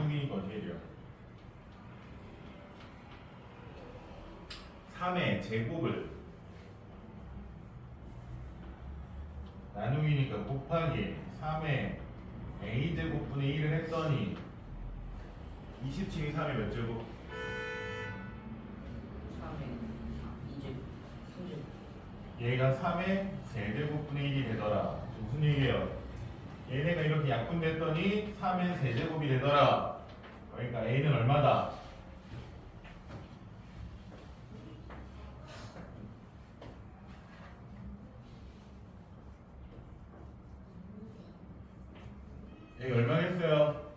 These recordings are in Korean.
나누기니까 어떻게 돼요? 3의 제곱을 나누기니까 곱하기 3의 a제곱분의 1을 했더니 27이 3의 몇 제곱? 3에 2제곱 3제곱 얘가 3의 세제곱분의 1이 되더라. 무슨 얘기예요? 얘네가 이렇게 약분됐더니 3의 세제곱이 되더라. 그러니까 a는 얼마다? a 얼마겠어요?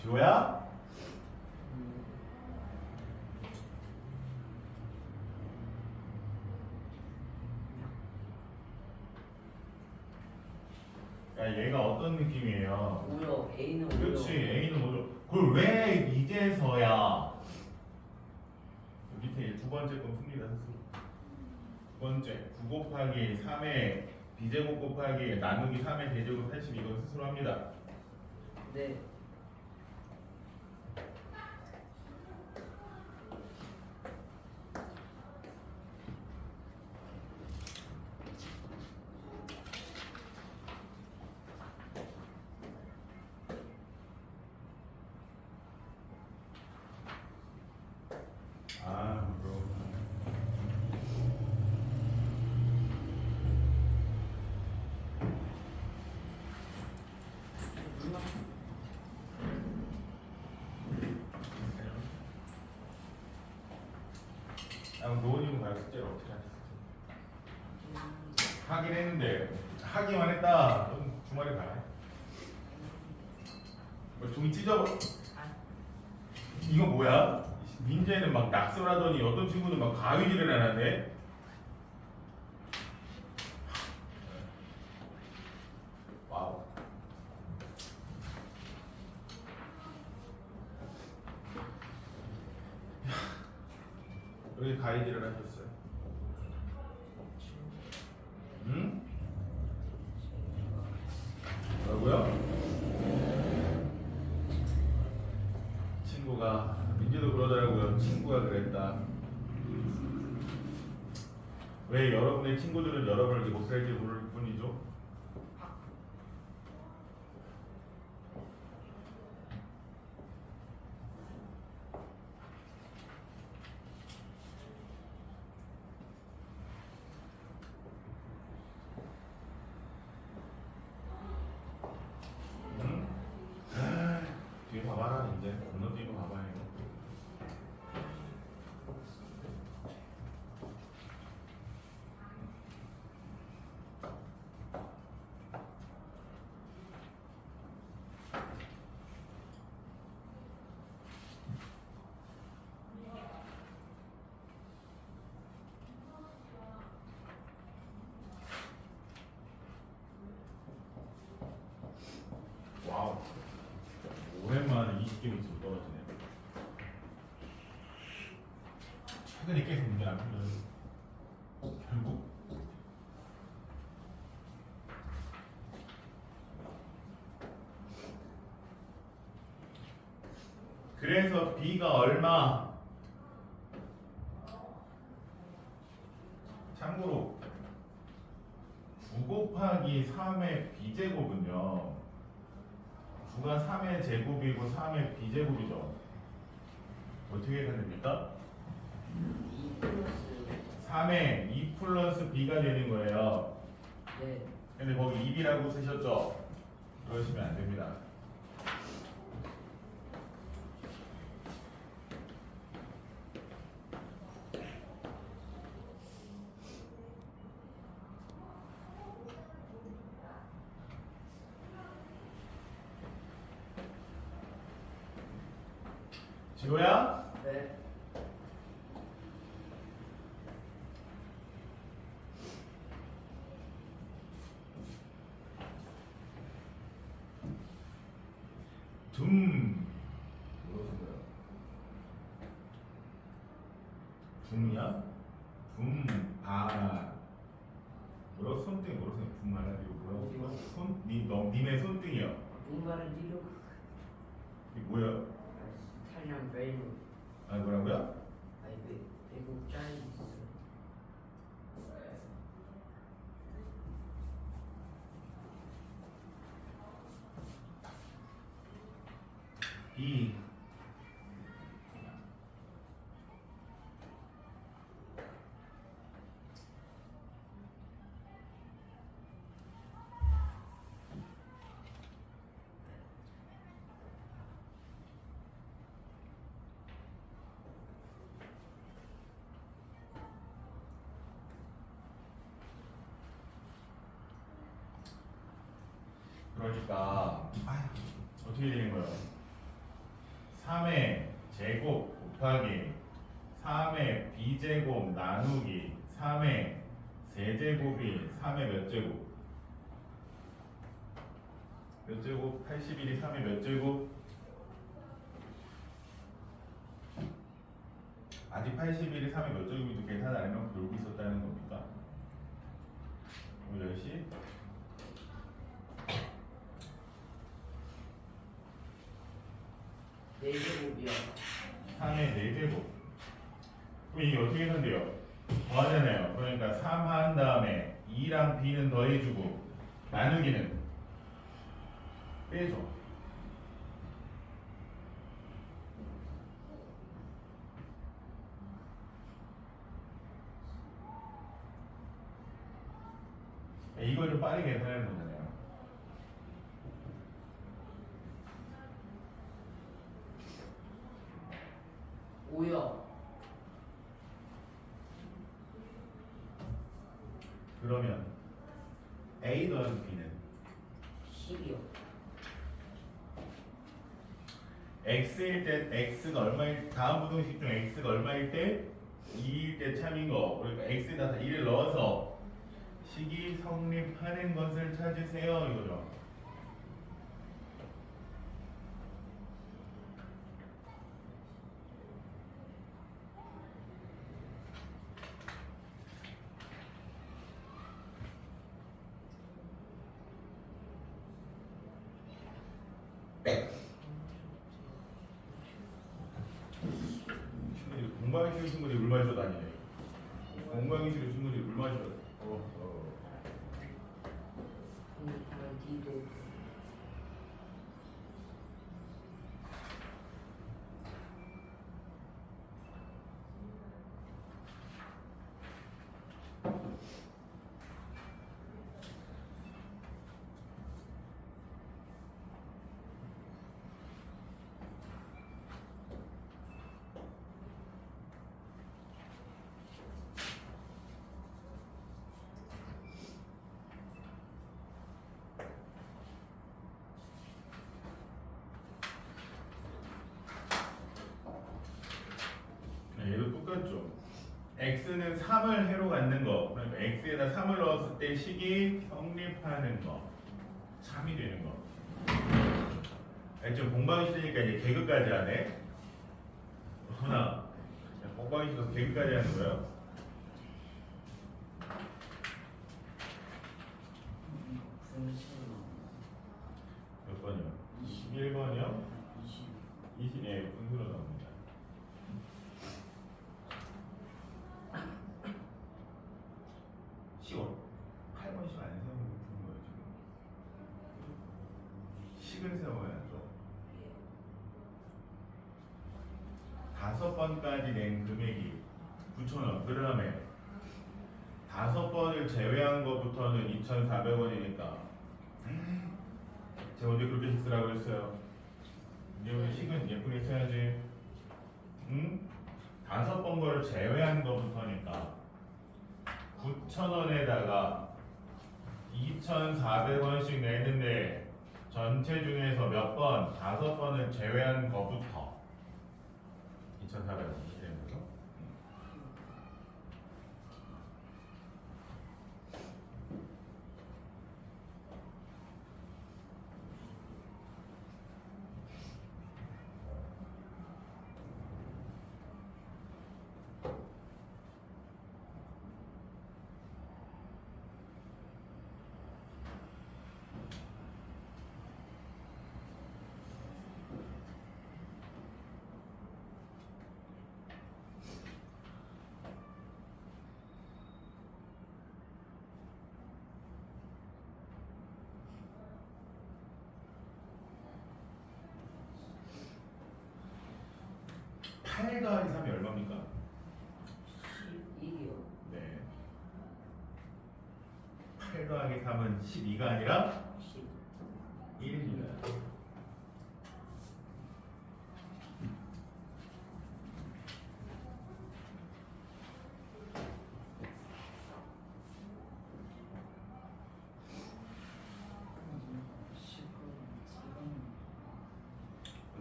지호야? 야, 얘가 어떤 느낌이에요? 오히려 A는 오히려 그렇지, A는 뭐죠? 그걸 왜 이제서야? 밑에 두 번째 건 풉니다, 스스로. 두 번째, 9 곱하기 3의 b제곱 곱하기 나누기 3의 대제곱 80 이건 스스로 합니다. 네. 아, 그렇구나. 노원이고 갈 숙제를 어떻게 하셨어요? 하긴 했는데 하기만 했다. 그럼 주말에 가요. 뭐 종이 찢어버. 이거 뭐야? 민재는 막 낙서하더니 어떤 친구는 막 가위질을 하는데. 와우. 왜 가위질을 하셨어요? 응? 뭐라고요? 친구가 민지도 그러더라고요. 친구가 그랬다. 왜 여러분의 친구들은 여러분을 이렇게 못살게 부를 뿐이죠? 응? 뒤에 봐봐라 이제 건너 뒤로 봐봐요. 와우. 오랜만에 20개면 지금 떨어지네. 최근에 계속 문제 안 풀려요. 결국 그래서 b가 얼마? 참고로 9 곱하기 3의 b제곱은요 9가 3의 제곱이고 3의 b제곱이죠. 어떻게 해야 됩니까? 2 플러스 3의 2 플러스 b가 되는 거예요. 네. 근데 거기 2b라고 쓰셨죠? 그러시면 안 됩니다. 지호야? 네. 둠. 뭐라고 쓴 거야? 둠이야? 둠바라. 뭐라고 손등 뭐라고 써? 둠바라 이거 뭐라고 써? 손? 님의 손등이요. 분말은 뒤로 이게 뭐야? 이탈리안 브레인. 아 뭐라고요? 아니 외국 짤이 있어. 이 그러니까 어떻게 되는 거예요? 3의 제곱 곱하기 3의 b제곱 나누기 3의 세제곱이 3의 몇 제곱? 몇 제곱? 81이 3의 몇 제곱? 아직 81이 3의 몇 제곱인지 계산 안 해놓고 놀고 있었다는 겁니까? 오늘 10시? 네 제곱이요. 3의 4제곱. 그럼 이게 어떻게 된대요? 더하잖아요. 그러니까 3 한 다음에 2랑 b는 더해주고 나누기는 빼줘. 이걸 좀 빠르게 계산하는 거잖아요. 5요. 그러면 a 더하기 b는 10이요. x일 때 x가 얼마일 다음 부등식 중 x가 얼마일 때 2일 때 참인 거. 그러니까 x에다 1을 넣어서 식이 성립하는 것을 찾으세요 이거죠. 공방이 싫은 친구들이 물 마시러 다니네. 공방이 싫은 친구들이 물 마시러. 분말 뒤도. 얘도 똑같죠. x는 3을 해로 갖는 거. 그러니까 x에다 3을 넣었을 때 식이 성립하는 거. 3이 되는 거. 좀 공방이 싫으니까 이제 개그까지 하네. 하나. 공방이 싫어서 개그까지 하는 거예요. 몇 번이요? 21번이요? 20. 예, 분수로 나옵니다. 쉬워. 8번씩 안 세우는 게 좋은 거예요, 지금. 식을 세워야죠. 5번까지 낸 금액이 9,000원. 그 다음에 5번을 제외한 것부터는 2,400원이니까. 제가 언제 그렇게 식 쓰라고 했어요? 이제 우리 식은 예쁘게 써야지. 응? 5번 거를 제외한 것부터니까 9,000원에다가 2,400원씩 내는데 전체 중에서 몇 번? 5번을 제외한 것부터 2차 사례 이렇게 되는 거죠. 8 더하기 3이 얼마입니까? 11이요. 네. 8 더하기 3은 12가 아니라 1입니다.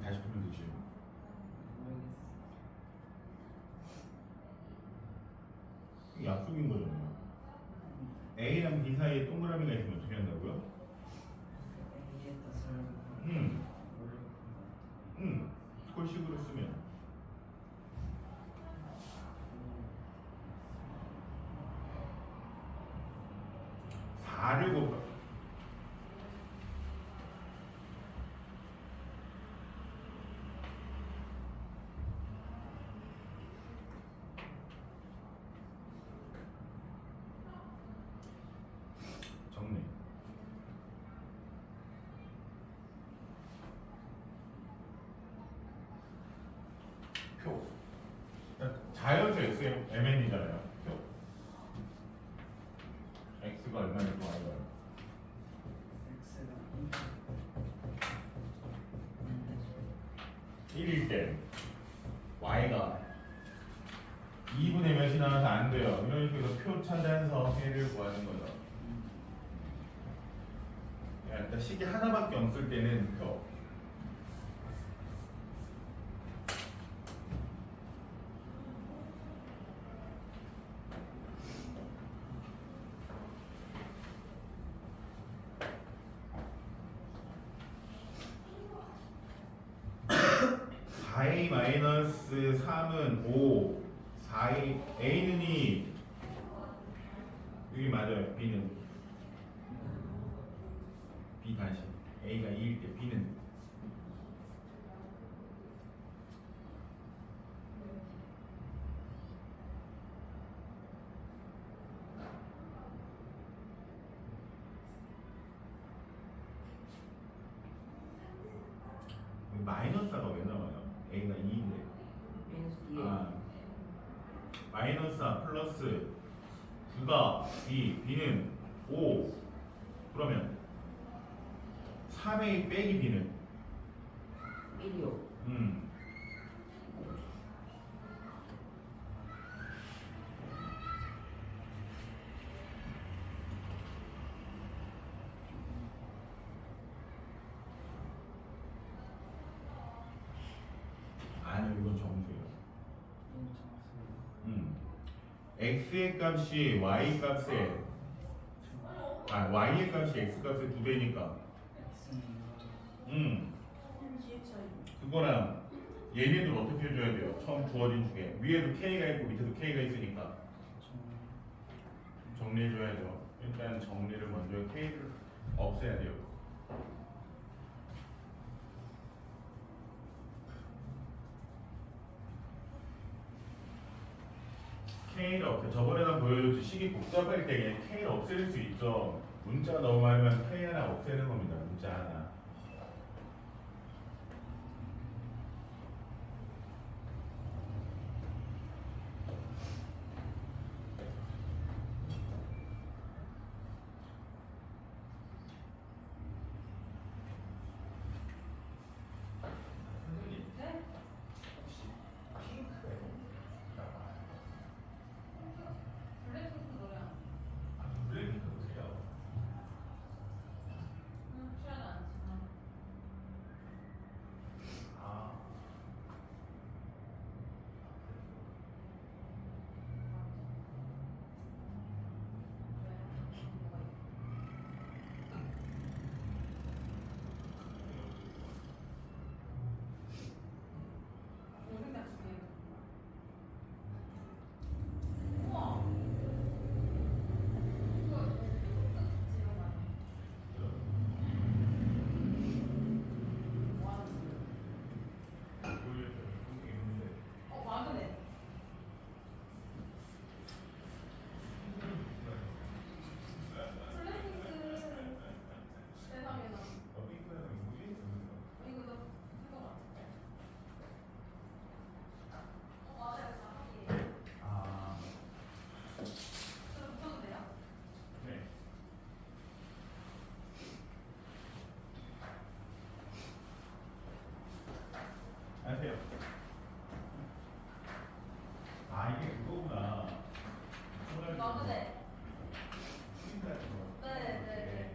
다시 풀면 되지. 이게 약속인 거잖아요. A랑 B 사이에 동그라미가 있으면 어떻게 한다고요? 꼴식으로 쓰면 4를 곱하 정리. 표. 자연수 X의 MN이잖아요. 표. X가 얼마나 Y가 얼마. 1일 때 Y가 2분의 몇이 나와서 안 돼요. 이런 식으로 표 찾아서 해를 구하는 거죠. 일단 식이 하나밖에 없을 때는 표. (4a-3은) 5 4a a는 2 여기 맞아요. b는 b 다시 a가 2일 때 b는 마이너스가 왜 나와요? a가 2인데 마이너스 4 플러스 9가 b, b는 5 그러면 3a 빼기 b는 1이요. 아니요 이건 정수예요. x의 값이 y 값에 y의 값이 x 값의 2배니까 그거랑 얘네들 어떻게 해줘야 돼요? 처음 주어진 중에 위에도 k가 있고 밑에도 k가 있으니까 정리해줘야죠. 일단 정리를 먼저 k를 없애야 돼요. K를 없애. 저번에도 보여줬지. 식이 복잡할 때 그냥 K를 없앨 수 있죠. 문자가 너무 많으면 K 하나 없애는 겁니다. 문자 하나. 하세요. 아 이게 그거구나. 마그네. 풀린다는 거. 네.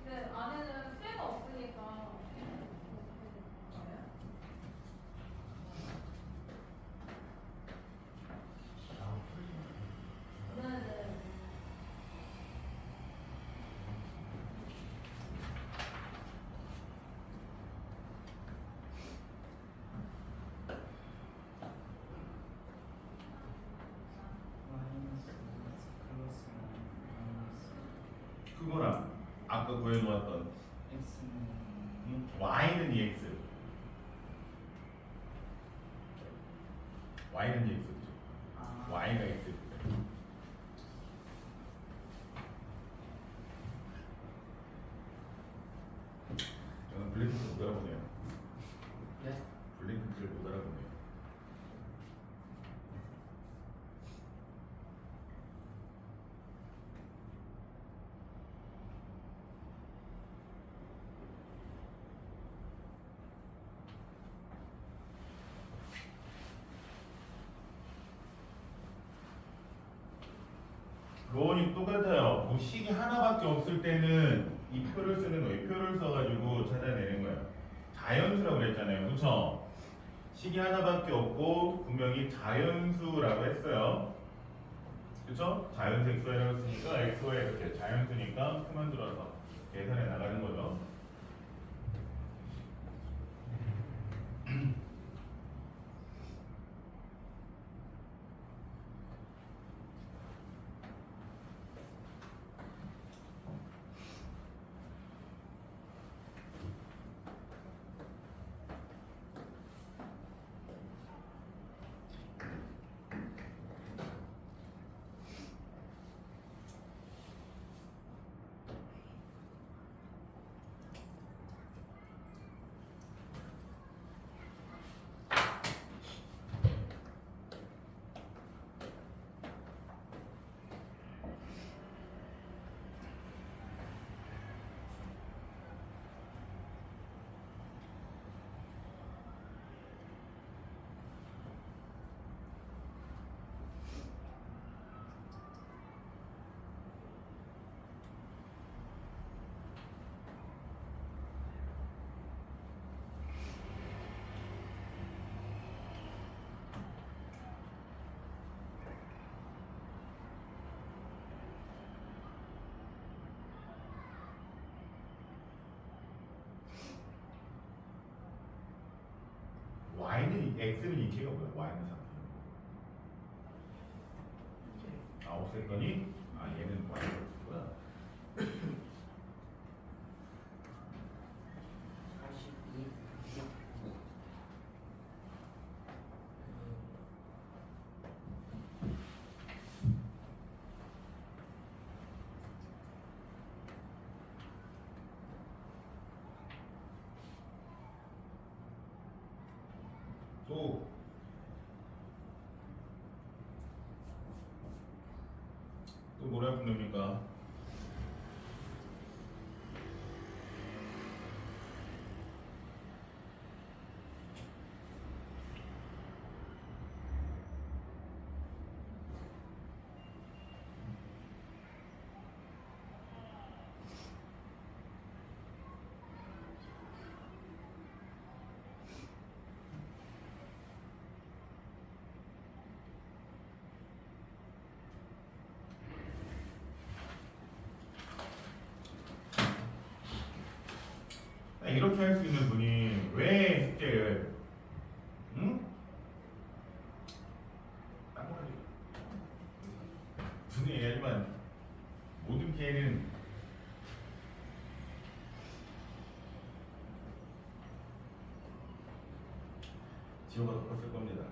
근데 안에는 쇠가 없으니까. 아, 풀린다. 네네. 그거랑 아까 구해놓았던 y는 EX. y는 EX 그죠? y가 X. 저는 블랙핑크를 못 알아보네요. 네? 블랙핑크를 못 알아보네요. 로원이 똑같아요. 뭐 식이 하나밖에 없을 때는 이 표를 쓰는 거예요. 이 표를 써가지고 찾아내는 거예요. 자연수라고 그랬잖아요. 그쵸? 식이 하나밖에 없고 분명히 자연수라고 했어요. 그쵸? 자연수 XY라고 했으니까 XY 이렇게 자연수니까 표만 들어서 계산해 나가는 거죠. y는 x는 이케가 뭐야? y는 3. 아 없앴더니 아 얘는 y가 없구나. 42. 또 뭐라 부릅니까? 이렇게 할 수 있는 분이 왜 숙제를 응? 딴 거지. 분이 얘기하지만 모든 개는 지호가 더 컸을 겁니다.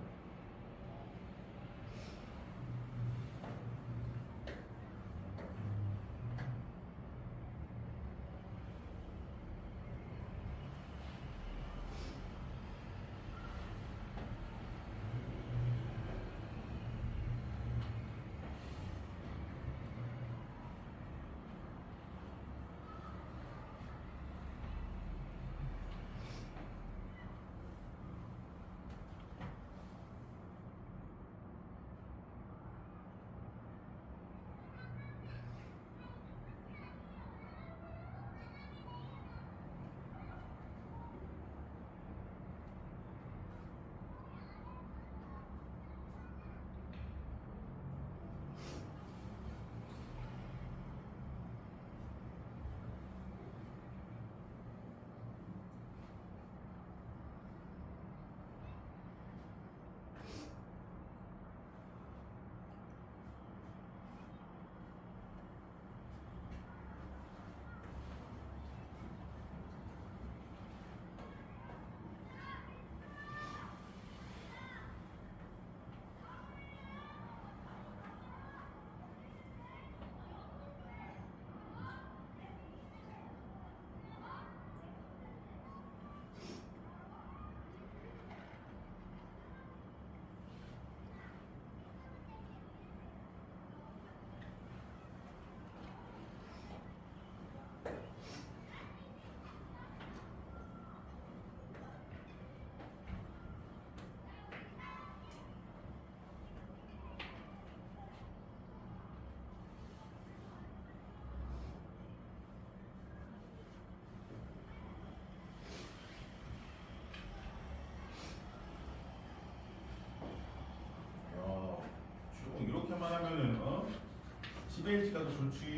10H가 더 좋지.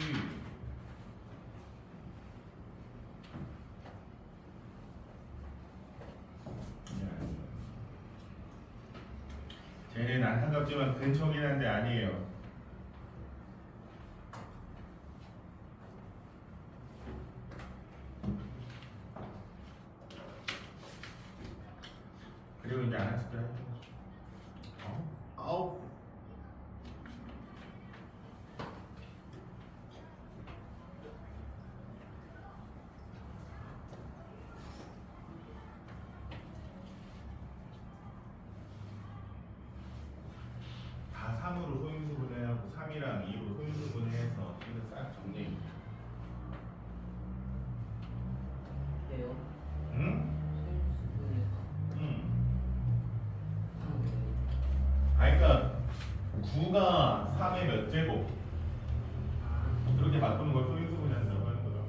쟤는 안타깝지만 근처긴 한데 아니에요. 그리고 이제 안 했을 때 아우 다 3으로 소인수 분해하고 3이랑 2로 소인수 분해해서 이거 싹 정리. 왜요? 응? 소인수분해서 응. 하는 거예요. 아 그러니까 9가 3의 몇 제곱 아, 이렇게 바꾸는 걸 소인수 분해한다고 하는 거죠.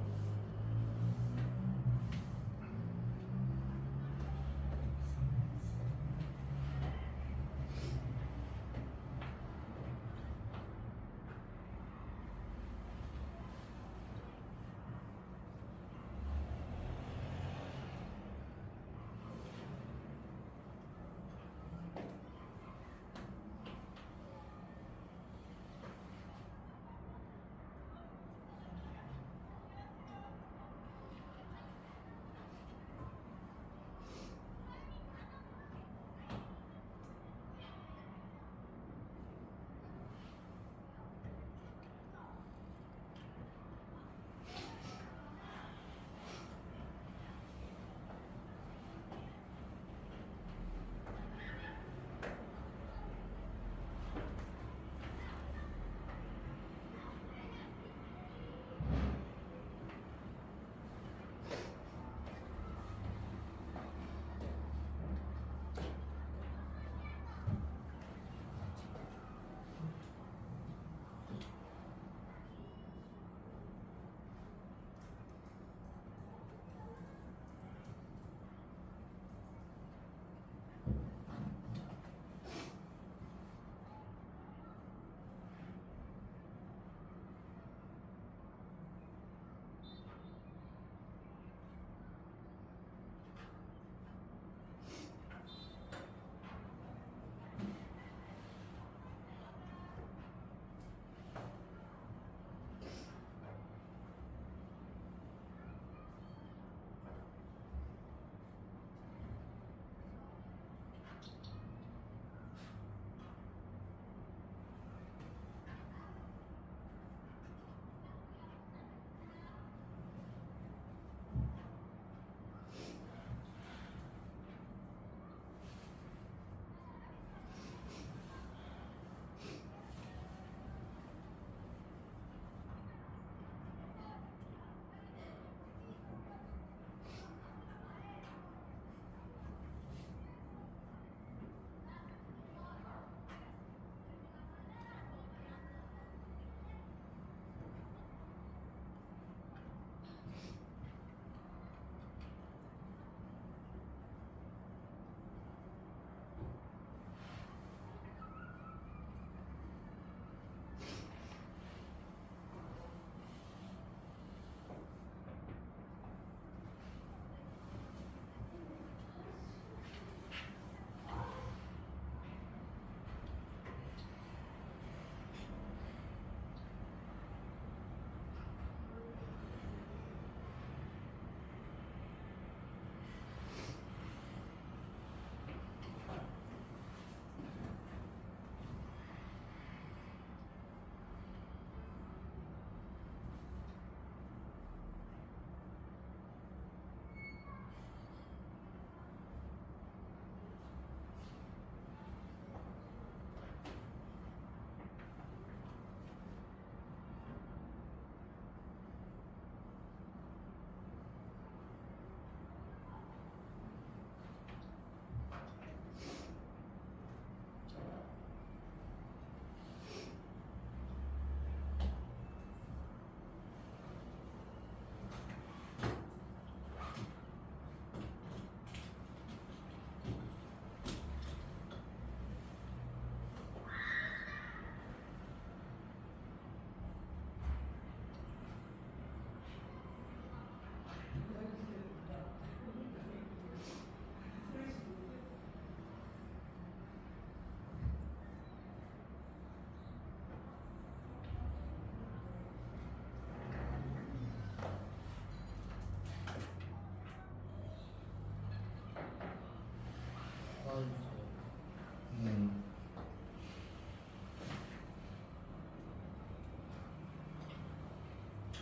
도와주세요.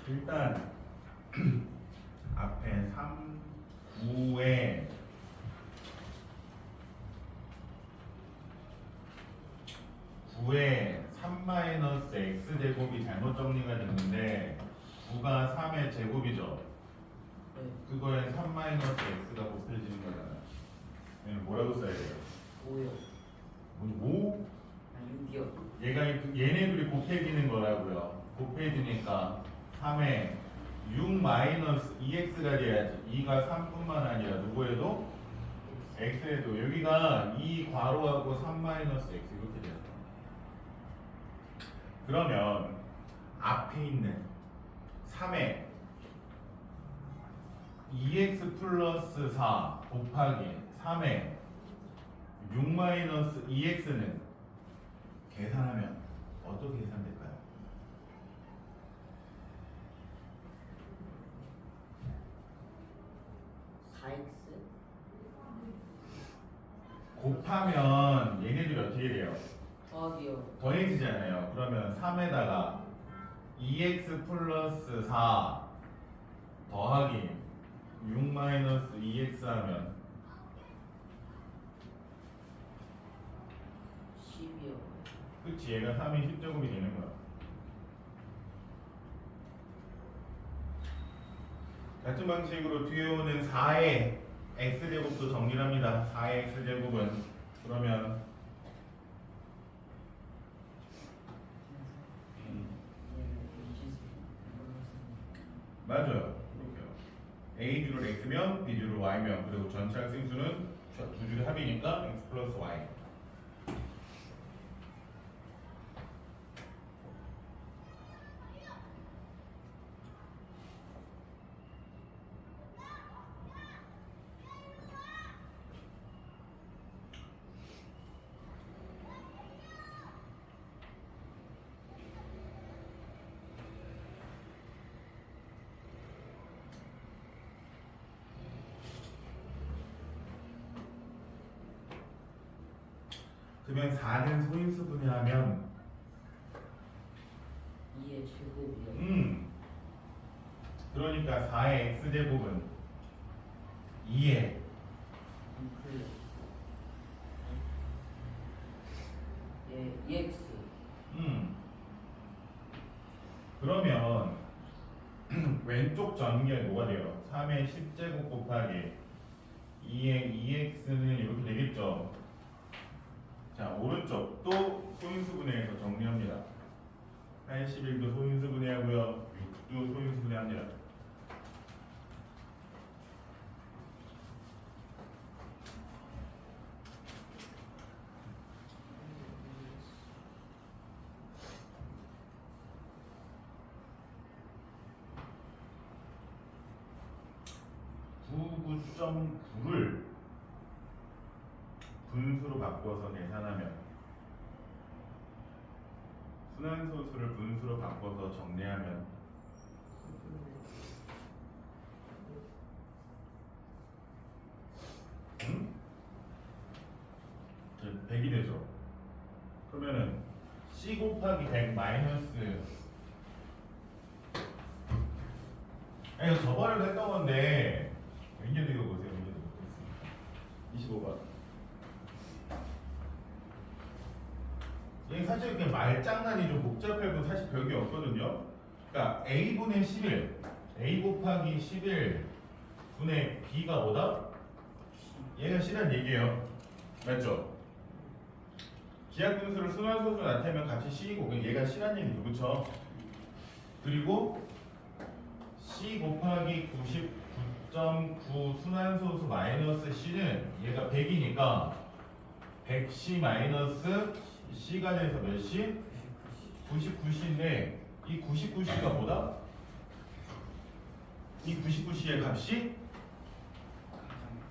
일단 앞에 3, 9에 9에 3-x 제곱이 잘못 정리가 됐는데 9가 3의 제곱이죠. 네. 그거에 3-x가 곱해지는 거잖아요. 얘는 뭐라고 써야 돼요? 5요. 5? 아 6이요. 얘네 둘이 곱해지는 거라고요. 곱해지니까 3에 6-2x가 돼야지. 2가 3뿐만 아니라 누구에도 x에도 여기가 2 괄호하고 3-x 이렇게 돼요. 그러면 앞에 있는 3에 2x 플러스 4 곱하기 3에 6-2x는 계산하면 어떻게 계산될까요? 4x? 곱하면 얘네들이 어떻게 돼요? 더하기요. 더해지잖아요. 그러면 3에다가 2x 플러스 4 더하기 6-2x 하면 10이요. 그치, 얘가 3의 10제곱이 되는 거야. 같은 방식으로 뒤에 오는 4의 x제곱도 정리를 합니다. 4의 x제곱은 그러면 맞아요. 이렇게요. a줄을 x면 b줄을 y면 그리고 전체 학생수는 두 줄의 합이니까 x 플러스 y. 그러면 4는 소인수 분해하면 2의 제곱이요. 그러니까 4의 x제곱은 2의 플러스 예, 2x. 그러면 왼쪽 전기가 뭐가 돼요? 3의 10제곱 곱하기 2의 2x는 이렇게 되겠죠. 자, 오른쪽 또 소인수 분해해서 정리합니다. 81도 소인수 분해하고요. 6도 소인수 분해합니다. (99.9를) 분수로 바꿔서 계산하면 순환소수를 분수로 바꿔서 정리하면 응? 100이 되죠. 그러면은 c 곱하기 100 마이너스 이거 저번에도 했던 건데 문제도 이거 보세요. 문제도 보겠습니다. 25번. 이게 사실 이렇게 말장난이 좀 복잡해 도 사실 별게 없거든요. 그러니까 a분의 11, a 곱하기 11 분의 b가 뭐다? 얘가 C란 얘기예요. 맞죠? 기하분수를 순환소수 나타내면 같이 C이고 얘가 C란 얘기죠. 그렇죠? 그리고 C 곱하기 99.9 순환소수 마이너스 C는 얘가 100이니까 100C 마이너스 C가 돼서 몇 C? 99C인데 이 99C가 뭐다? 이 99C의 값이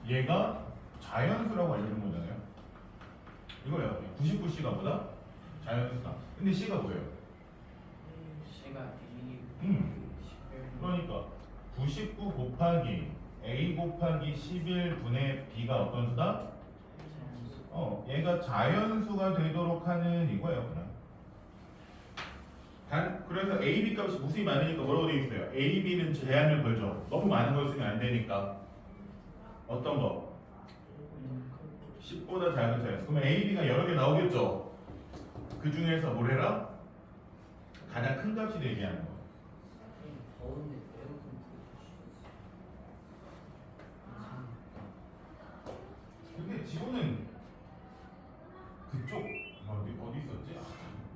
얘가 자연수라고 알려준 거잖아요. 이거요. 99C가 뭐다? 자연수다. 근데 C가 뭐예요? C가 11. 그러니까 99 곱하기 A 곱하기 11 분의 B가 어떤 수다? 얘가 자연수가 되도록 하는 이거예요 그냥. 그래서 A, B 값이 무수히 많으니까 뭐라고 되어 있어요? A, B는 제한을 걸죠. 너무 많은 걸 쓰면 안 되니까. 어떤 거? 10보다 작은 자연수. 그러면 A, B가 여러 개 나오겠죠? 그 중에서 뭘 해라? 가장 큰 값이 되게 하는 거. 더운데 에어컨 틀어주시겠어요? 근데 지구는 그쪽 어디 있었지?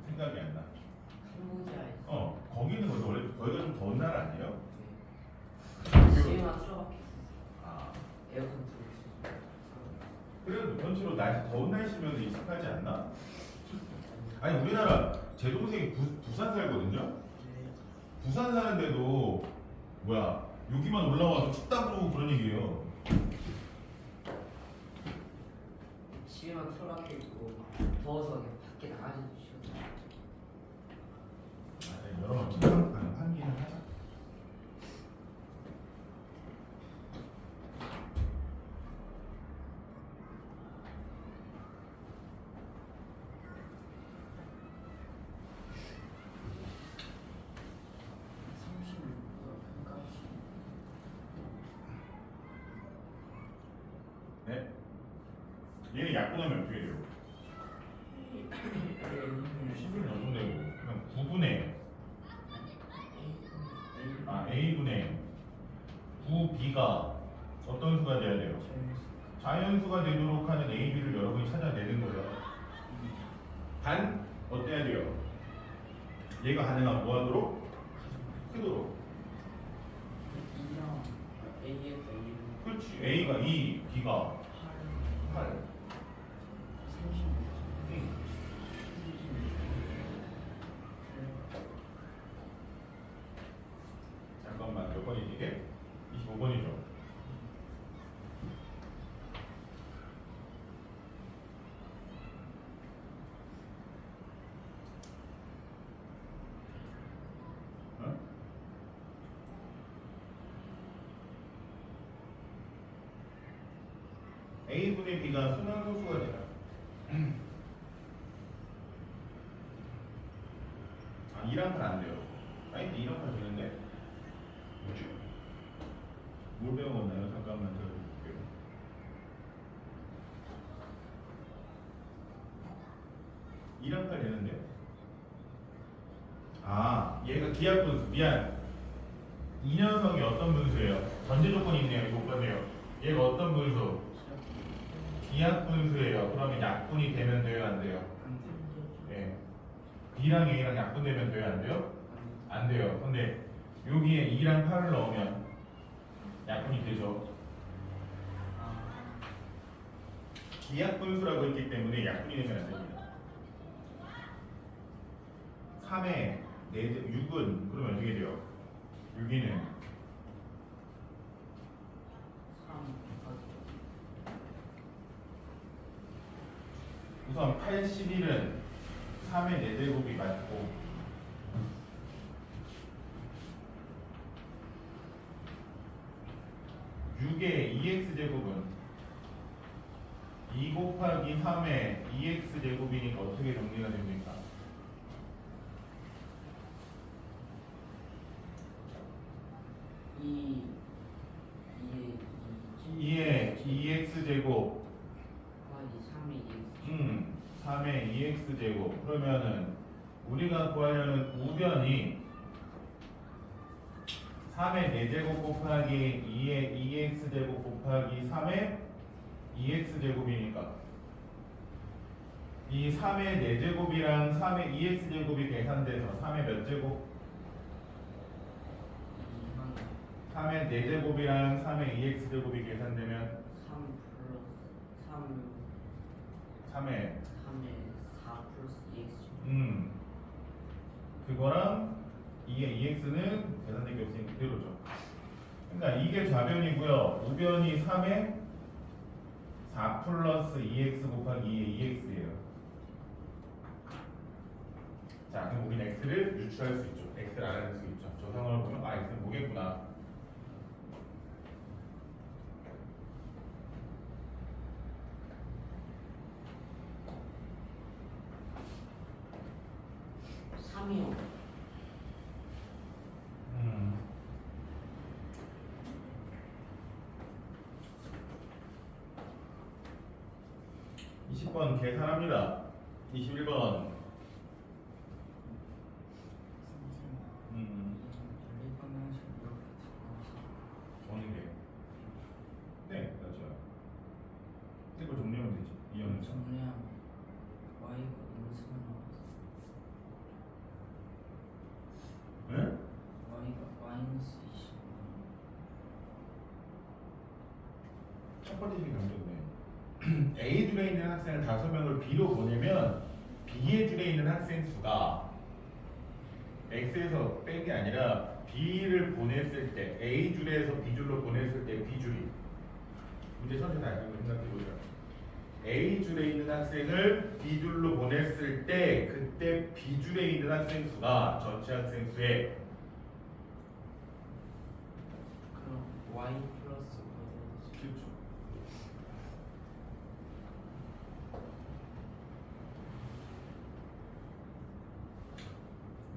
생각이 안 나. 캄보디아에서 거기는 원래 거기가 좀 더운 나라 아니에요? 시에만 틀어박혔어요. 아, 에어컨 틀어주시겠어요? 그래도 전체로 날씨 더운 날씨면 익숙하지 않나? 아니 우리나라 제 동생이 부산 살거든요. 부산 사는데도 뭐야 여기만 올라와서 춥다고 그런 얘기예요. 시에만 틀어박혀있고 더워서 그냥 밖에 나가지도 싫어요. 맞아, 여러 번 기상 가능하기는 하자. 네? 얘는 약분하면 어떻게 돼요? 11은 어느 되고 그냥 9분의 A분의 9B가 어떤 수가 돼야 돼요? 자연수가 되도록 하는 A, B를 여러분이 찾아내는 거예요. 단 어때야 돼요? 얘가 가능한 뭐 하도록? 크도록. 그렇지. A가 2, B가 8. 잠깐만 몇 번이지 이게? 25번이죠. A분의 B가 순환소수가 되나? 아 2랑 8 안 돼요. 아니 2랑 8 되는데? 뭐지? 뭘 배워먹나요? 잠깐만 들어볼게요. 이랑 8 되는데? 아 얘가 기하분수. 미안. 이 녀석이 어떤 분수예요? 전제 조건이 있네요. 이거 못 봤네요. 얘가 어떤 분수? 기하분수예요. 그러면 약분이 되면 돼요? 안 돼요? 네. B랑 A랑 약분되면 돼요? 안 돼요? 안 돼요. 근데 여기에 2랑 8을 넣으면 약분이 되죠. 기하분수라고 했기 때문에 약분이 되면 안 됩니다. 3에 6은 그러면 어떻게 돼요? 6이는 우선 81은 3의 4제곱이 맞고 6의 2x제곱은 2 곱하기 3의 2x제곱이니까 어떻게 정리가 됩니까? 2의 2x제곱 3의 2x제곱 그러면은 우리가 구하려는 우변이 3의 4제곱 곱하기 2의 2x제곱 곱하기 3의 2x제곱이니까 이 3의 4제곱이랑 3의 2x제곱이 계산돼서 3의 몇 제곱? 3의 4제곱이랑 3의 2x제곱이 계산되면 3의 4 플러스 2x 그거랑 2의 2x는 계산된 게 없으니까 그대로죠. 그러니까 이게 좌변이고요. 우변이 3의 4 플러스 2x 곱하기 2의 2x예요. 자, 그럼 우리는 x를 유출할 수 있죠. x를 알아낼 수 있죠. 저 상황을 보면 아, x는 뭐겠구나. 20번 계산합니다. 21번. 어느 게? 네, 맞죠. 이거 정리하면 되지. 이형은 정리하면 y가 인수만 나와서 네? y가 마이너스 20. 첫 번째 식이 강조네. A 줄에 있는 학생을 5명을 B로 보내면 B의 줄에 있는 학생 수가 X에서 뺀 게 아니라 B를 보냈을 때 A 줄에서 B 줄로 보냈을 때 B 줄이 문제 전체 다 알고 생각해 보자. A 줄에 있는 학생을 B 줄로 보냈을 때 그때 B 줄에 있는 학생 수가 전체 학생 수의 그럼 y 플러스 5가 되죠. 그렇죠.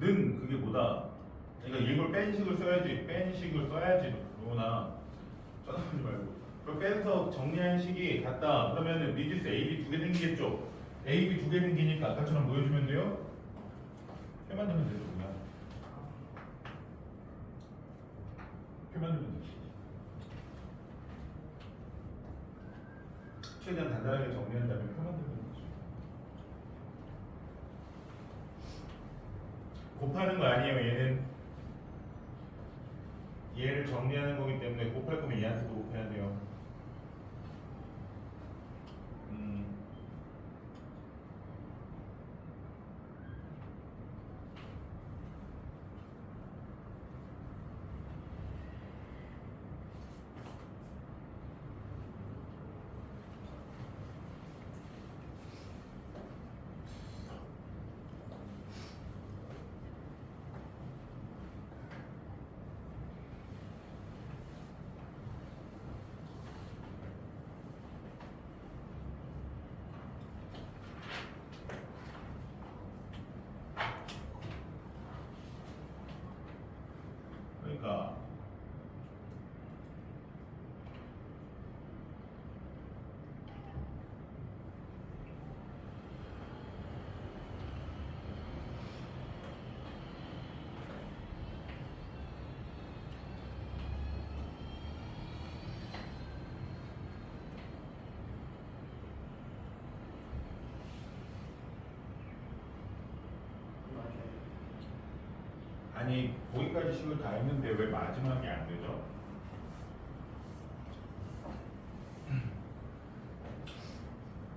는 그게 뭐다? 그러니까 이걸 뺀 식을 써야지. 뺀 식을 써야지. 그거나 쳐다보지 말고. 그럼 빼서 정리한 식이 같다. 그러면은 미지수 A, B 두 개 생기겠죠? A, B 두 개 생기니까 아까처럼 뭐 해주면 돼요? 표 만들면 되죠. 그냥. 표 만들면 되지. 최대한 간단하게 정리한 다음에 표 만들면 되죠. 곱하는 거 아니에요. 얘를 정리하는 거기 때문에 곱할 거면 얘한테도 곱해야 돼요. 그러니까 맞아요. 아니 거기까지 식을 다 했는데 왜 마지막이 안 되죠?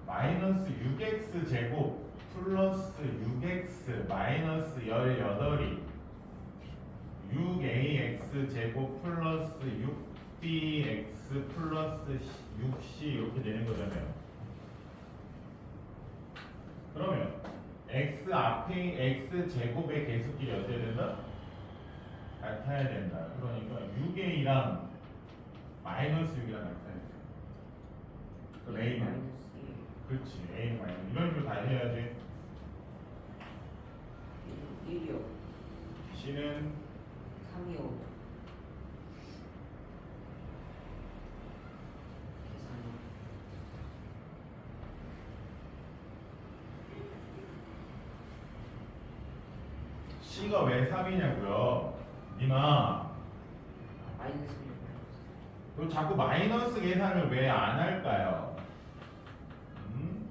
마이너스 6x 제곱 플러스 6x 마이너스 18이 6ax 제곱 플러스 6bx 플러스 6c 이렇게 되는 거잖아요. 그러면 x 앞에 x 제곱의 계수끼리 어떻게 된다? 같아야 된다. 그러니까 6a랑 마이너스 6이랑 같아야 돼. 그럼 a는 마이너스 1. 그렇지. a는 마이너스 이런 식으로 다 해야지. 1이요. c는 3이요. 계산이. c가 왜 3이냐고요? 니마 마이너스 1. 너 자꾸 마이너스 계산을 왜 안 할까요? 음?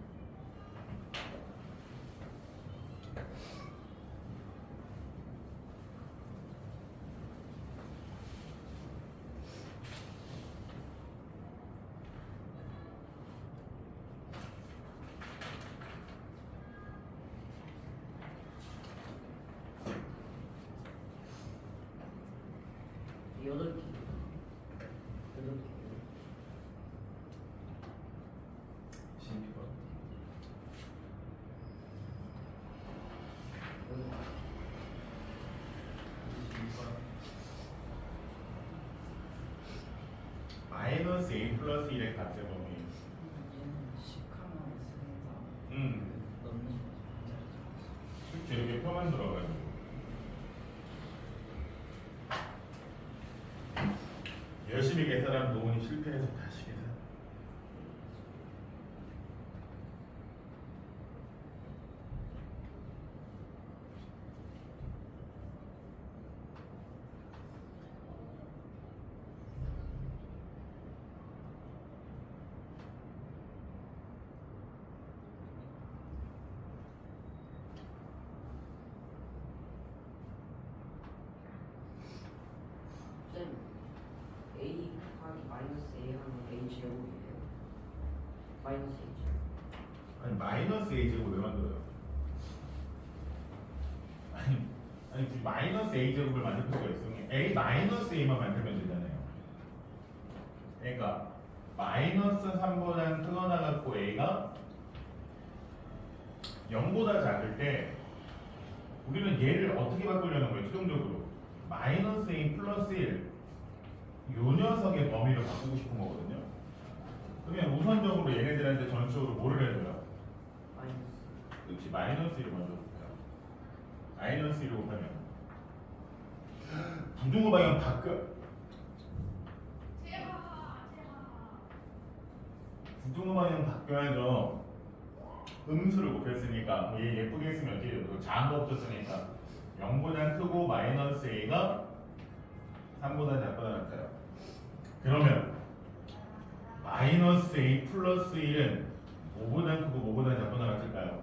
여덟 개. 여덟 개. 신기가 마이너스 a 플러스 1의 가제범위. 얘는 시카만 있습니다. 넣는 거죠. 실제 이렇게 표만 들어가지고 열심히 계산한 노은이 실패해서 다시 계산. 마이너스 A죠. 아니 마이너스 a 제곱 왜 만들어요? 아니 굳이 마이너스 a 제곱을 만들 필요가 있어요. a 마이너스 a만 만들면 되잖아요. 그러니까 마이너스 3보다는 크거나 같고 a가 0보다 작을 때 우리는 얘를 어떻게 바꾸려는 거예요? 최종적으로 마이너스 a 플러스 1 요 녀석의 범위를 바꾸고 싶은 거거든요. 그러면 우선적으로 얘네들한테 전체적으로 뭐를 해줘요? 마이너스. 그렇지 마이너스 1을 먼저 볼게요. 마이너스 1을 곱하면 부등호 방향 바뀌어. 부등호 방향 바뀌어야죠. 음수를 곱했으니까 뭐 얘 예쁘게 했으면 어떻게 돼요? 작은 거 없었으니까 0보다 크고 마이너스 a가 3보다 작거나 같아요. 그러면 마이너스 a 플러스 1은 5보다 크고 5보다 작거나 같을까요?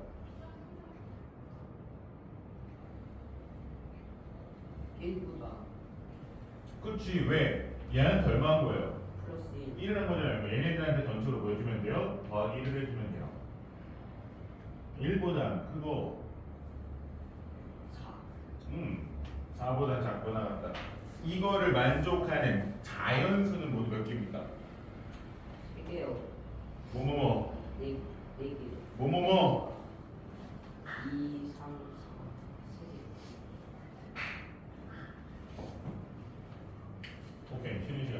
A보다 그렇지. 왜? 얘한테 얼마 한 거예요? 플러스 1. 1을 한 거잖아요. 얘네들한테 전체로 보여주면 돼요. 더하기 1을 해주면 돼요. 1보다 크고 4. 4보다 작거나 같다. 이거를 만족하는 자연수는 모두 몇 개입니까? 3개요. 뭐뭐뭐 4개. 뭐뭐뭐 2, 3, 4. 3개. 오케이. 쉬는 시간.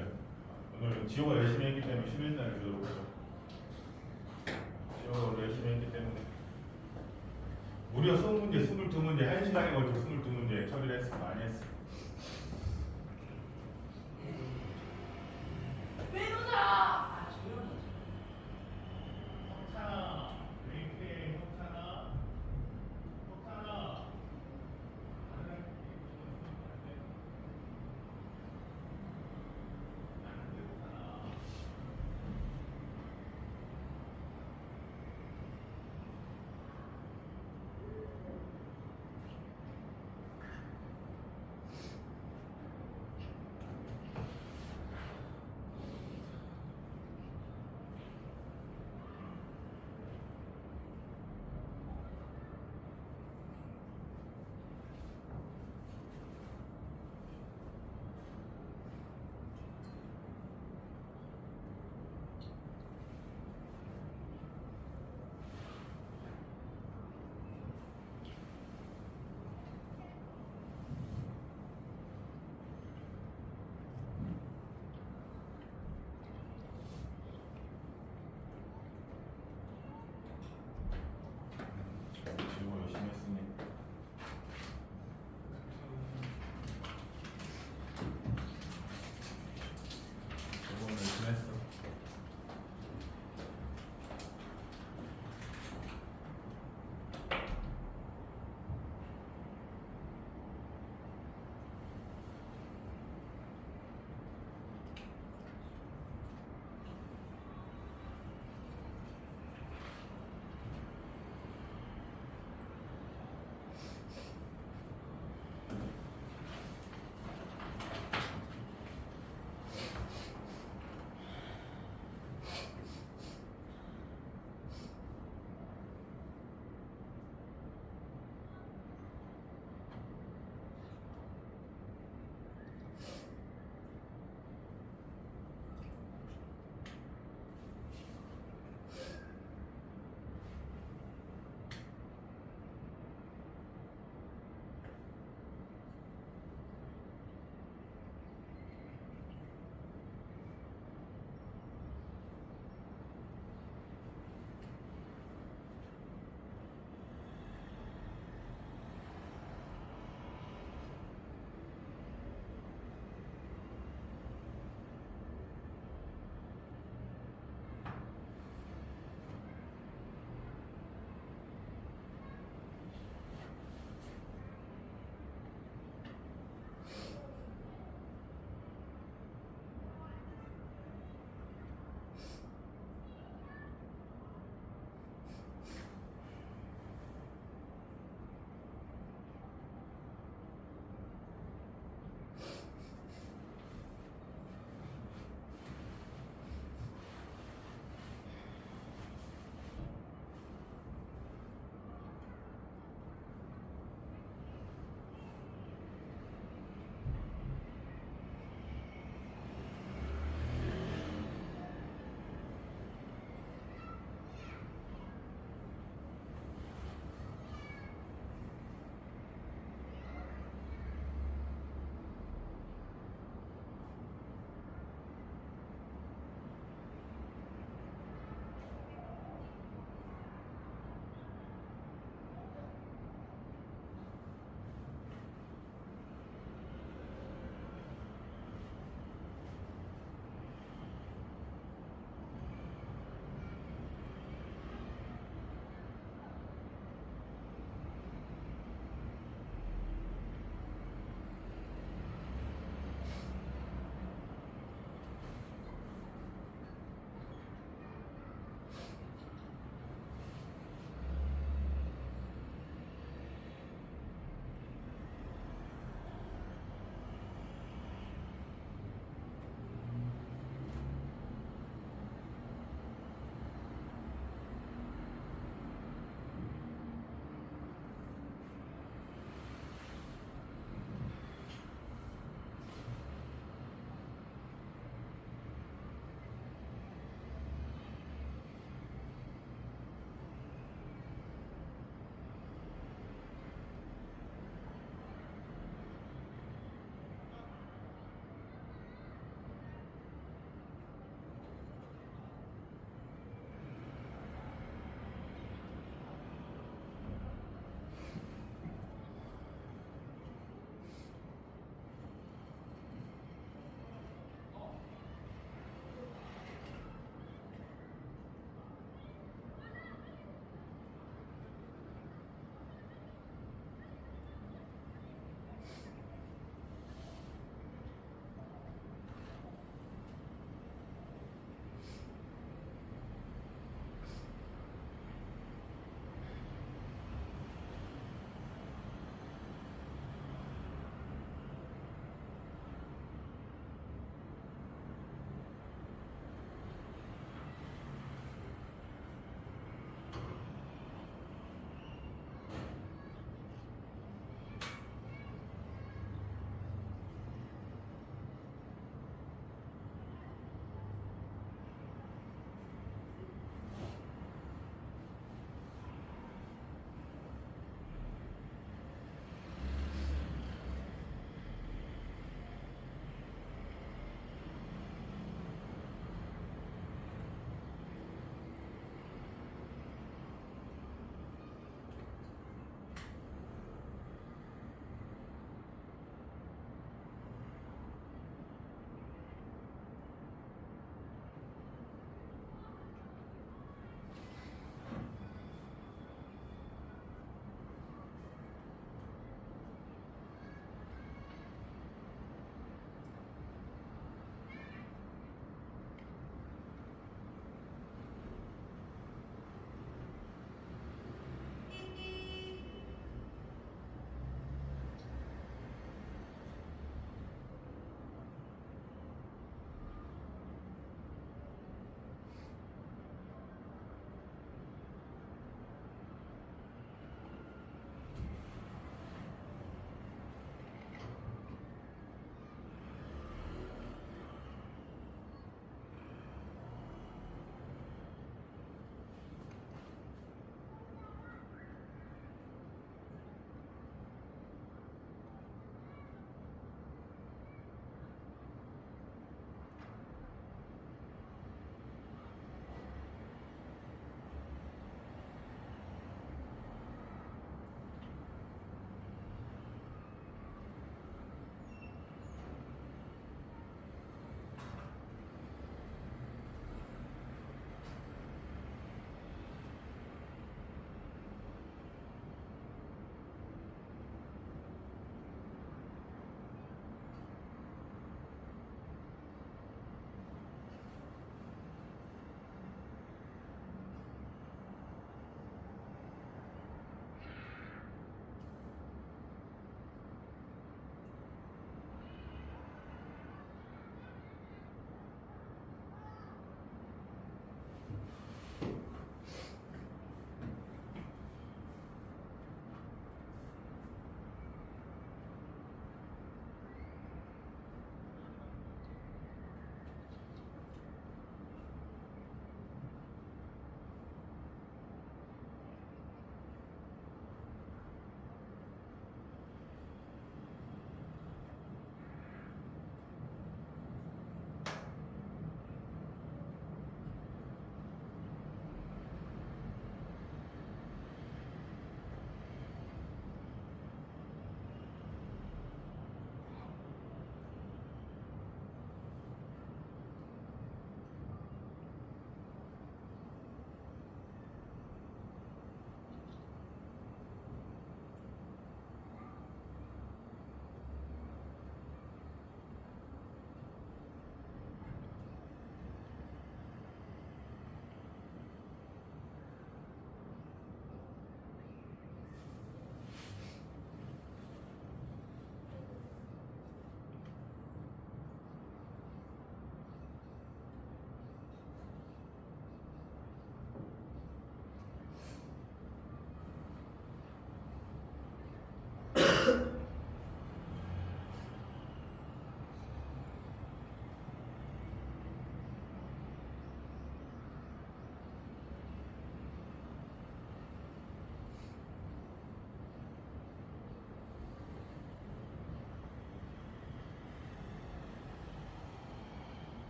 오늘 지호가 열심히 했기 때문에 쉬는 시간을 주도록 하죠. 지호가 오늘 열심히 했기 때문에 무려 20문제, 22문제, 1시간에 걸쳐 22문제 처리를 했어. 많이 했어. 매도자. 석찬아, 링크에 석찬아, 석찬아.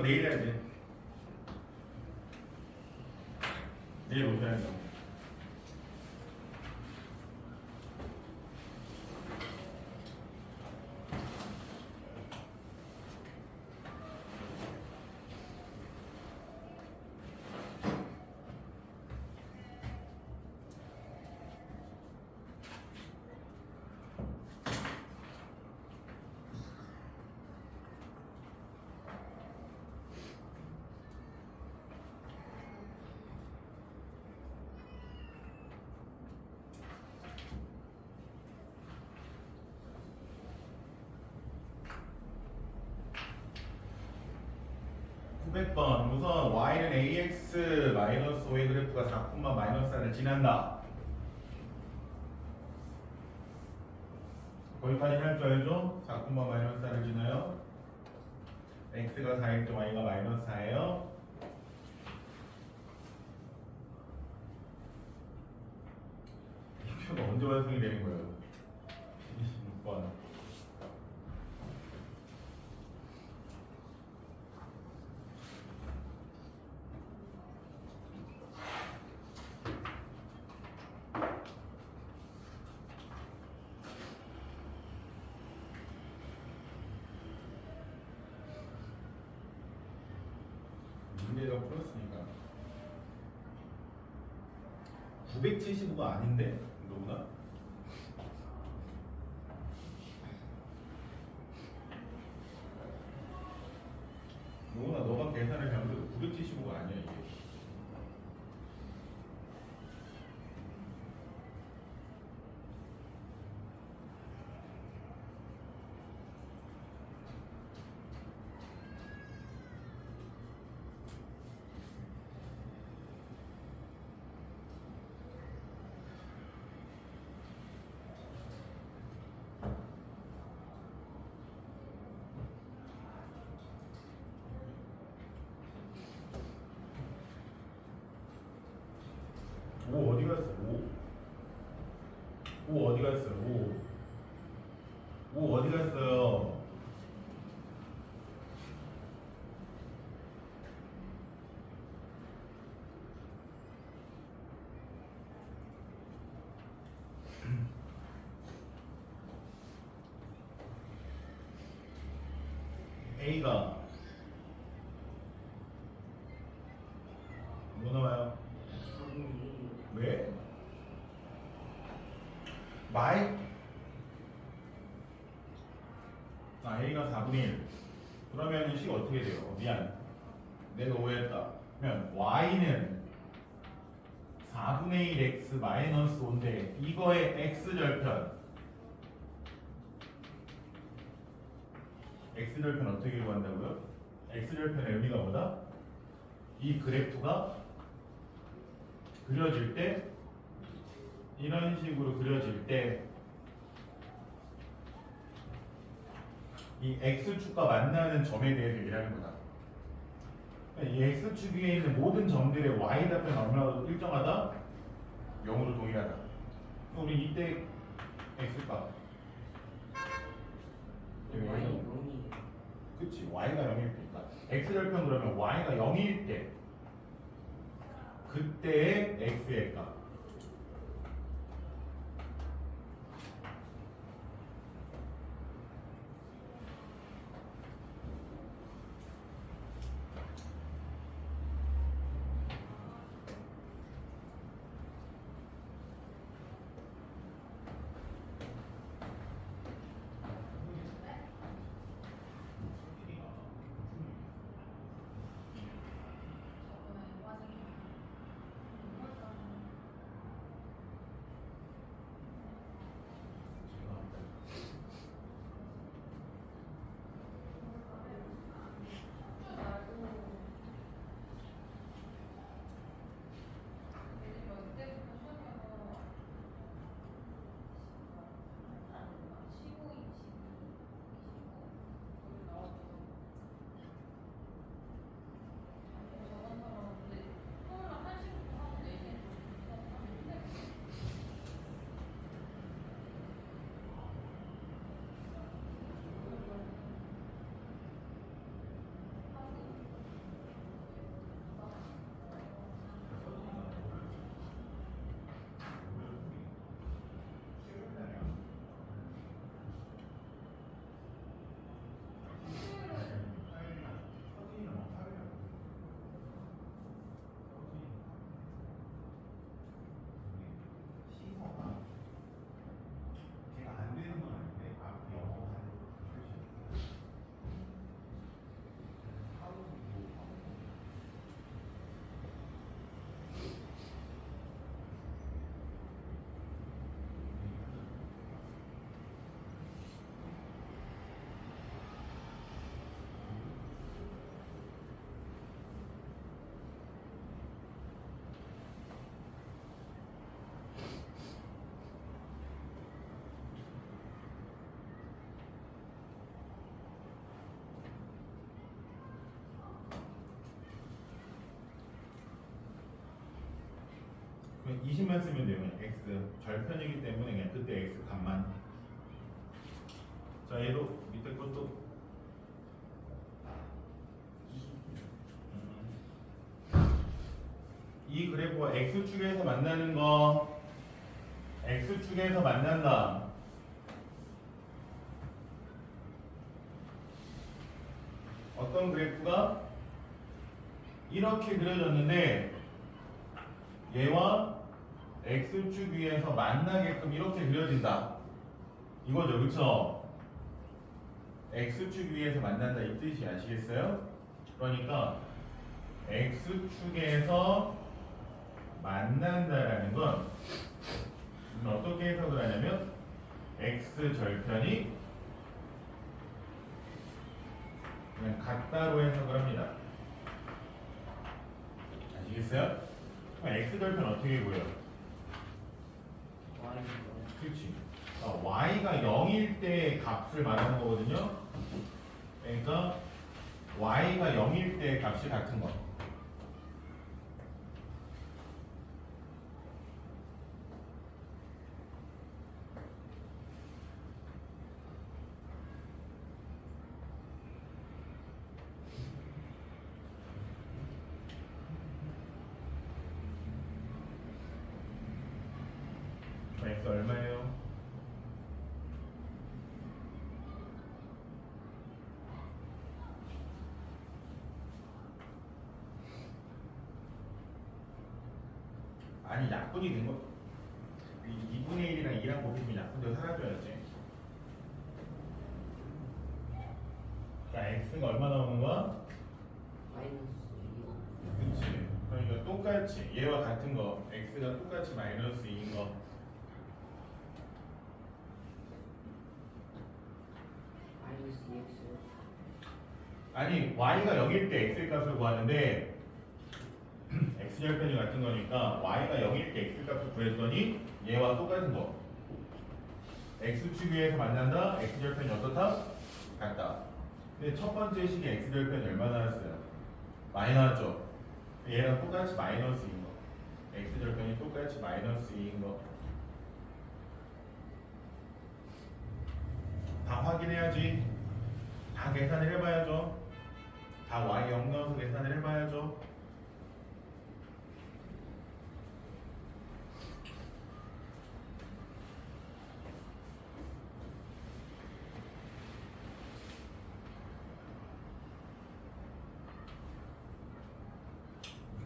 이거 내일 해야지. 내일 오셔야죠. (900번) 우선 y는 ax 마이너스 5의 그래프가 4, 마이너스 4를 지난다. 거기까지 할 줄 알죠? 4, 마이너스 4를 지나요. x가 4일 때 y가 마이너스 4예요. 이 표가 언제 완성이 되는 거예요? 26번. 문제가 풀었으니까 975가 아닌데 누구나? 누구나 너가 계산을 잘못해도 975가 아니야 이게. 오 어디 갔어? 오 어디 갔어요? 오 어디 갔어요? A가 뭐 나와요? 4분의 1이요. 왜? 마이? A가 4분의 1. 그러면 이 식 어떻게 돼요? 미안. 내가 오해했다. 그러면 Y는 4분의 1 x 마이너스 5인데 이거의 x절편. x절편 어떻게 구한다고요? x절편의 의미가 뭐다? 이 그래프가 그려질 때 이런 식으로 그려질 때 이 x축과 만나는 점에 대해서 얘기하는 거다. 이 x축 위에 있는 모든 점들의 y 답변 얼마나 일정하다? 0으로 동일하다. 우리 이때 x값 Y는 0이에요. 그치 y가 0일 때니까 x절편 그러면 y가 0일 때 그때의 x의 값. 20만 쓰면 돼요. 그냥 x 절편이기 때문에 그냥 그때 x 값만. 자 얘도 밑에 것도 이 그래프가 x축에서 만나는 거 x축에서 만난다. 어떤 그래프가 이렇게 그려졌는데 얘와 x축 위에서 만나게끔 이렇게 그려진다. 이거죠, 그쵸? x축 위에서 만난다 이 뜻이 아시겠어요? 그러니까 x축에서 만난다라는 건 어떻게 해석을 하냐면 x절편이 그냥 같다로 해석을 합니다. 아시겠어요? 그럼 x절편 어떻게 보여? 와인 그렇지. y가 0일 때 값을 말하는 거거든요. 그러니까 y가 0일 때 값이 같은 거. x 얼마예요? 아니 약분이 된 거. 2분의 1이랑 2랑 곱해주면 약분되고 사라져야지. 자, x가 얼마 나오는 거야? 마이너스 그치. 그러니까 똑같이 얘와 같은 거 x가 똑같이 마이너스 2인 거. 마이너스 x 아니 y가 0일 때 x의 값을 구하는데 x절편이 같은 거니까 y가 0일 때 x 값을 구했더니 얘와 똑같은 거. x축 위에서 만난다. x절편이 어떻다? 같다. 근데 첫 번째 식의 x절편이 얼마 나왔어요? 많이 나왔죠? 얘랑 똑같이 마이너스 2인 거. x절편이 똑같이 마이너스 2인 거. 다 확인해야지. 다 계산을 해봐야죠. 다 y 0 넣어서 계산을 해봐야죠.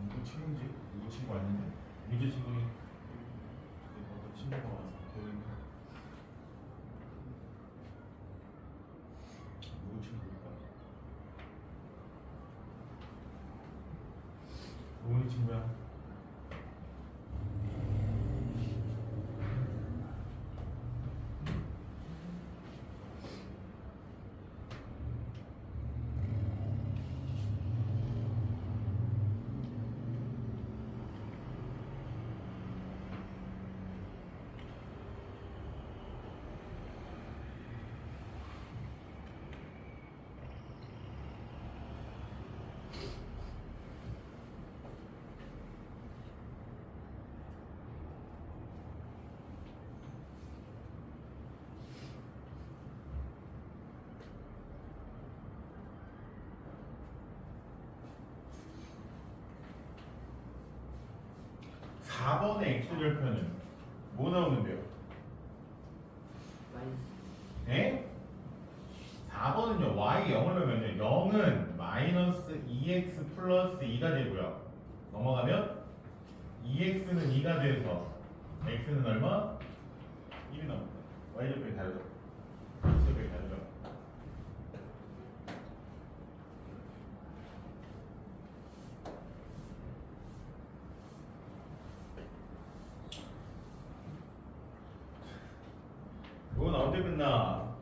누구 친구지? 누구 친구 아닌데? 민재 친구니? 어떤 친구가 와서 보이네. 누구 친구일까? 로운이 친구야. 사 번의 x절편은 뭐 나오는데요? 마이너스 네? 4번은요 y 0을 넣으면요 0은 마이너스 2x 플러스 2가 되고요 넘어가면 2x는 2가 돼서 x는 얼마? 1이 나옵니다. y절편이 다르죠? x절편이 다르죠? 이건 언제 끝나?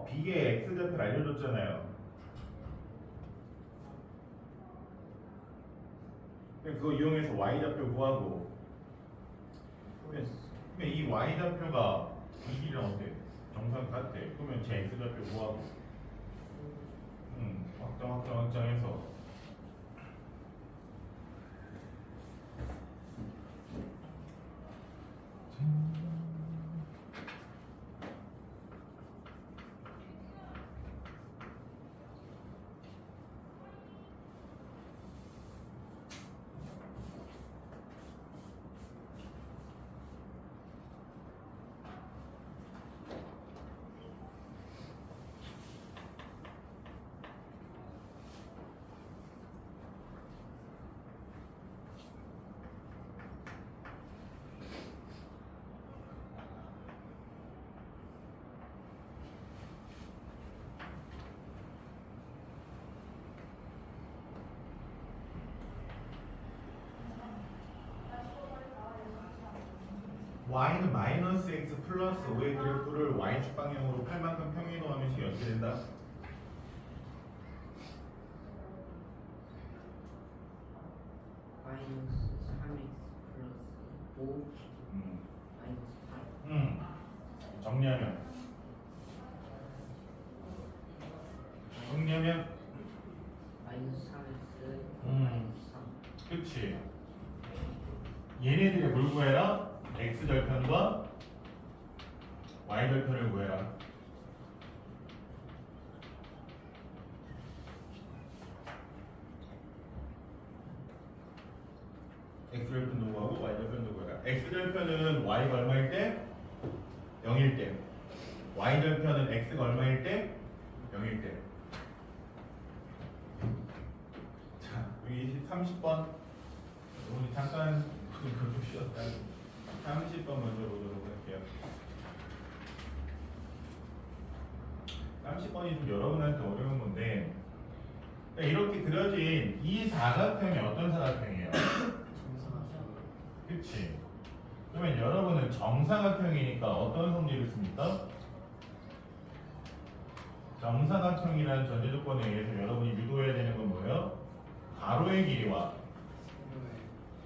b의 x절편 알려줬잖아요. 그거 이용해서 y좌표 구하고 그러면 이 y좌표가 이 길이랑 어때? 정상 같아. 그러면 제 x좌표 구하고 확장해서 y는 마이너스 x 플러스 5의 그래프를 y축 방향으로 8만큼 평행이동하면 식이 어떻게 된다? 마이너스 3x 플러스 5 음. 마이너스 8 정리하면 마이너스 3x 음. 마이너스 3 그치. 얘네들의 뭘 구해라? x 절편과 y 절편을 구해라. x 절편도 구하고 y 절편도 구해라. x 절편은 y가 얼마일 때? 0일 때. y 절편은 x가 얼마일 때? 0일 때. 자, 여기 30번. 오늘 잠깐 좀 쉬었다. 30번 먼저 보도록 할게요. 30번이 좀 여러분한테 어려운 건데, 그러니까 이렇게 그려진 이 사각형이 어떤 사각형이에요? 그치? 그러면 여러분은 정사각형이니까 어떤 성질을 씁니까? 정사각형이라는 전제 조건에 의해서 여러분이 유도해야 되는 건 뭐예요? 가로의 길이와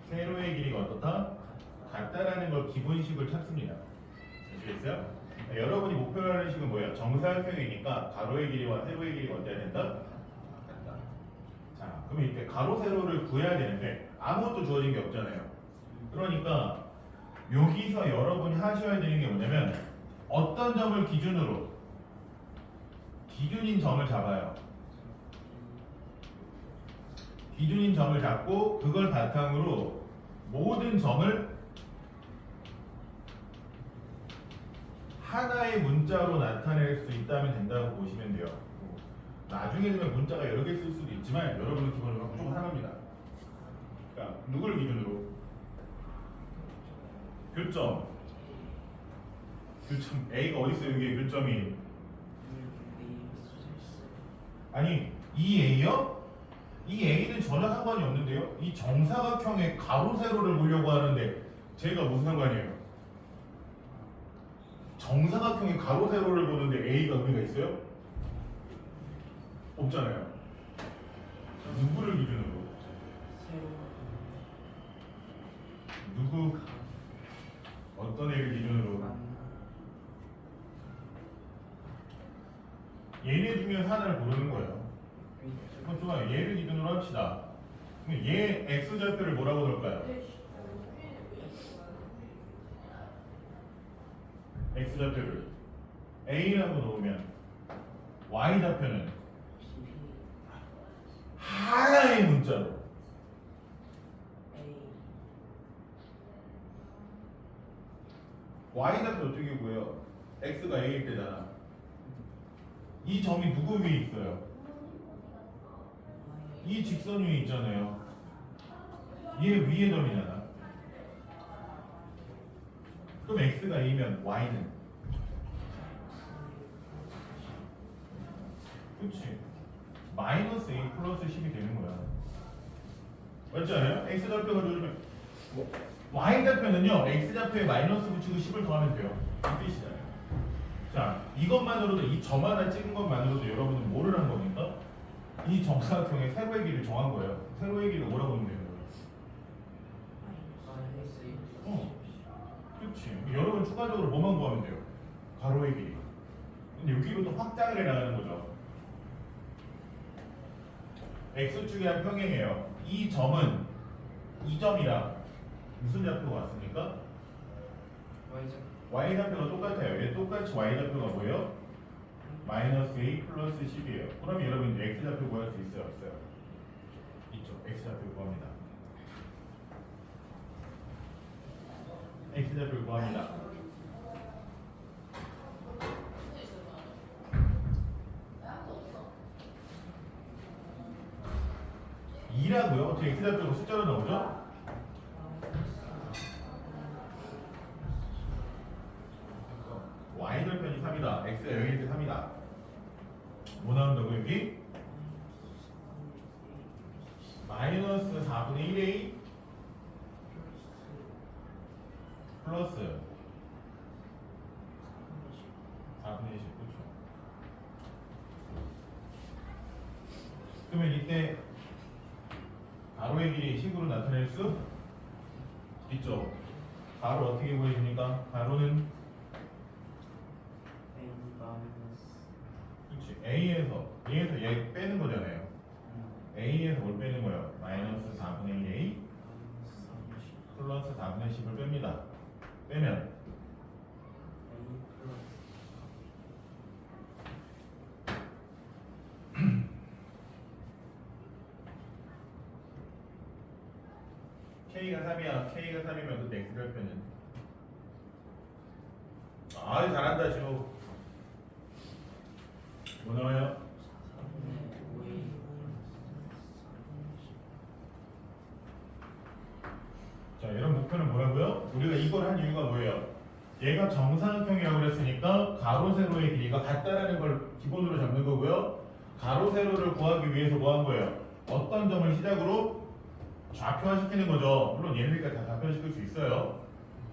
세로의 길이가 어떻다? 같다라는 걸 기본식을 찾습니다. 아시겠어요? 여러분이 목표로 하는 식은 뭐예요? 정사각형이니까 가로의 길이와 세로의 길이가 어때야 된다? 같다. 자, 그럼 이때 가로, 세로를 구해야 되는데 아무것도 주어진 게 없잖아요. 그러니까 여기서 여러분이 하셔야 되는 게 뭐냐면 어떤 점을 기준으로 기준인 점을 잡아요. 기준인 점을 잡고 그걸 바탕으로 모든 점을 하나의 문자로 나타낼 수 있다면 된다고 보시면 돼요. 나중에 되면 문자가 여러 개 쓸 수도 있지만 여러분은 기본적으로 무조건 하나입니다. 그러니까 누구를 기준으로? 교점. 교점 A가 어디 있어요? 여기 교점이. 아니 이 A요? 이 A는 전혀 상관이 없는데요. 이 정사각형의 가로 세로를 보려고 하는데 제가 무슨 상관이에요? 정사각형의 가로 세로를 보는데 A가 의미가 있어요? 없잖아요. 누구를 기준으로? 누구? 어떤 애를 기준으로? 얘네 중에 하나를 고르는 거예요. 그럼 좋아요. 얘를 기준으로 합시다. 그럼 얘 x좌표를 뭐라고 넣을까요? x좌표를 a라고 놓으면 y좌표는 하나의 문자로 y좌표 어떻게 구해요? x가 a일 때잖아. 이 점이 누구 위에 있어요? 이 직선 위에 있잖아요. 얘 위에 점이잖아. 그럼 x가 a면 y는? 그치? 마이너스 a 플러스 10이 되는 거야. 맞지 않아요? x좌표가 누르면 y좌표는요 x좌표에 마이너스 붙이고 10을 더하면 돼요. 이 뜻이잖아요. 자, 이것만으로도 이 점 하나 찍은 것만으로도 여러분은 뭐를 한 겁니까? 이 정사각형의 세로의 길이를 정한 거예요. 세로의 길이를 뭐라고 하면 되는 거예요? 그렇지. 여러분 추가적으로 뭐만 구하면 돼요? 가로의 길이. 근데 여기로 또 확장을 해 나가는 거죠. x축이랑 평행해요. 이 점은 이 점이랑 무슨 좌표가 왔습니까? y좌표가 똑같아요. 얘 똑같이 y좌표가 뭐예요? 마이너스 a 플러스 10이에요. 그럼 여러분 이제 x좌표 구할 수 있어요? 없어요? 있죠. x좌표 구합니다. x좌표 구합니다. 이라고요 어떻게 x좌표가 숫자로 나오죠? y절편이 3이다. x가 0일 때 3이다. 뭐 나온다고 여기? 마이너스 4분의 1a 플러스 그러면 이때 가로의 길이 식으로 나타낼 수 있죠. 가로 어떻게 보여집니까? 가로는 A 마이너스 그렇지. A에서 얘 빼는 거잖아요. A에서 뭘 빼는 거예요? 마이너스 4분의 1 A 플러스 4분의 10을 뺍니다. 빼면 K가 3이야. K가 3이면 그때 X절편은 아유 잘한다 지호. 뭐 나와요? 자 이런 목표는 뭐라고요? 우리가 이걸 한 이유가 뭐예요? 얘가 정사각형이라고 그랬으니까 가로 세로의 길이가 같다라는 걸 기본으로 잡는 거고요. 가로 세로를 구하기 위해서 뭐 한 거예요? 어떤 점을 시작으로 좌표화시키는 거죠. 물론 얘네들까지 다 좌표화시킬 수 있어요.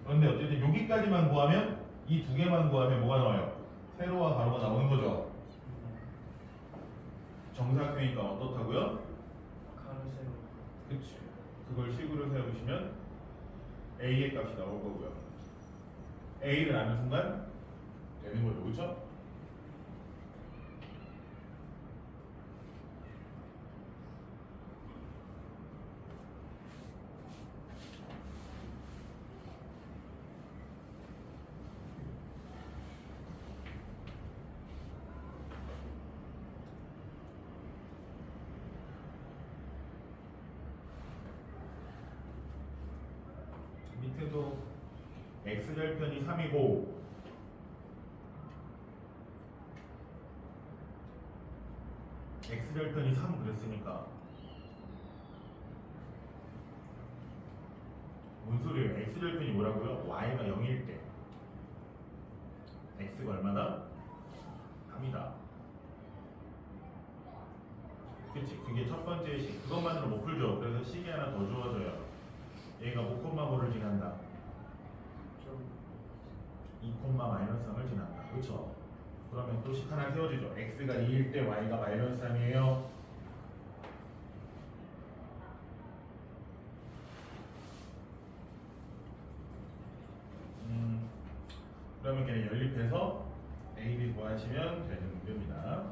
그런데 어쨌든 여기까지만 구하면 이 두 개만 구하면 뭐가 나와요? 세로와 가로가 나오는 거죠. 정사각형이니까 어떻다고요? 가로 세로 그치. 그걸 식으로 세우시면 A의 값이 나올 거고요. A를 아는 순간 되는 거죠. 그쵸? 밑에도 X절편이 3이고 X절편이 3 그랬으니까 뭔 소리예요? X절편이 뭐라고요? Y가 0일 때 X가 얼마다? 3이다. 그치? 그게 첫 번째 식. 그것만으로 못 풀죠. 그래서 식이 하나 더 주어져요. 얘가 5,5를 지난다. 2,-3을 지난다. 그렇죠? 그러면 또 식 하나 세워지죠. x가 2일 때 y가 -3이에요. 그러면 그냥 연립해서 a, b 구하시면 되는 문제입니다.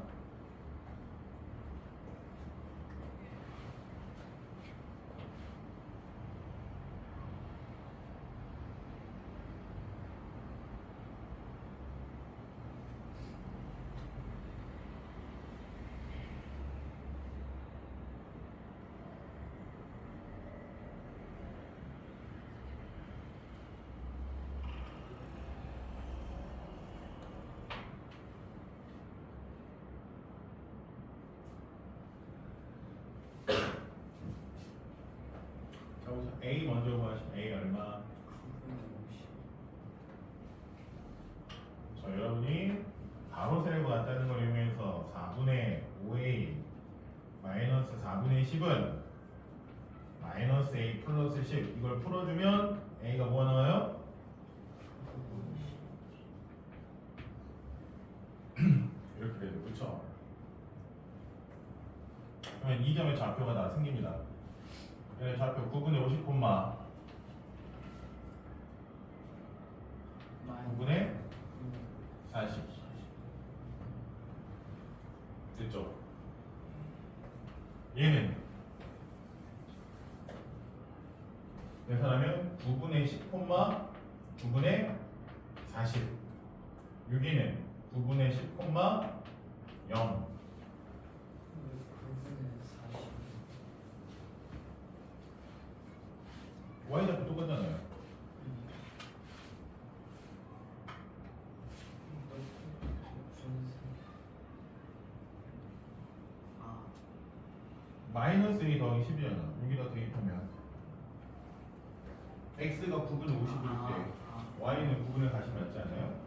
자, 우선 a 먼저 구하시면 a 얼마? 자, 여러분이 바로 세로가 같다는 걸 이용해서 4분의 5a 마이너스 4분의 10은 마이너스 a 플러스 10 이걸 풀어주면 a가 뭐가 나와요? 이렇게 되죠. 그쵸? 그러면 이 점의 좌표가 다 생깁니다. 얘네 좌표 9분의 50 콤마 9분의 40 됐죠? 얘는 계산하면 9분의 10 콤마 9분의 40 여기는 9분의 10 콤마 0 y좌표 똑같잖아요. 마이너스 a 더하기 10이잖아. 여기다 대입하면 x가 9분의 50일 때 y는 9분의 40 맞지 않아요?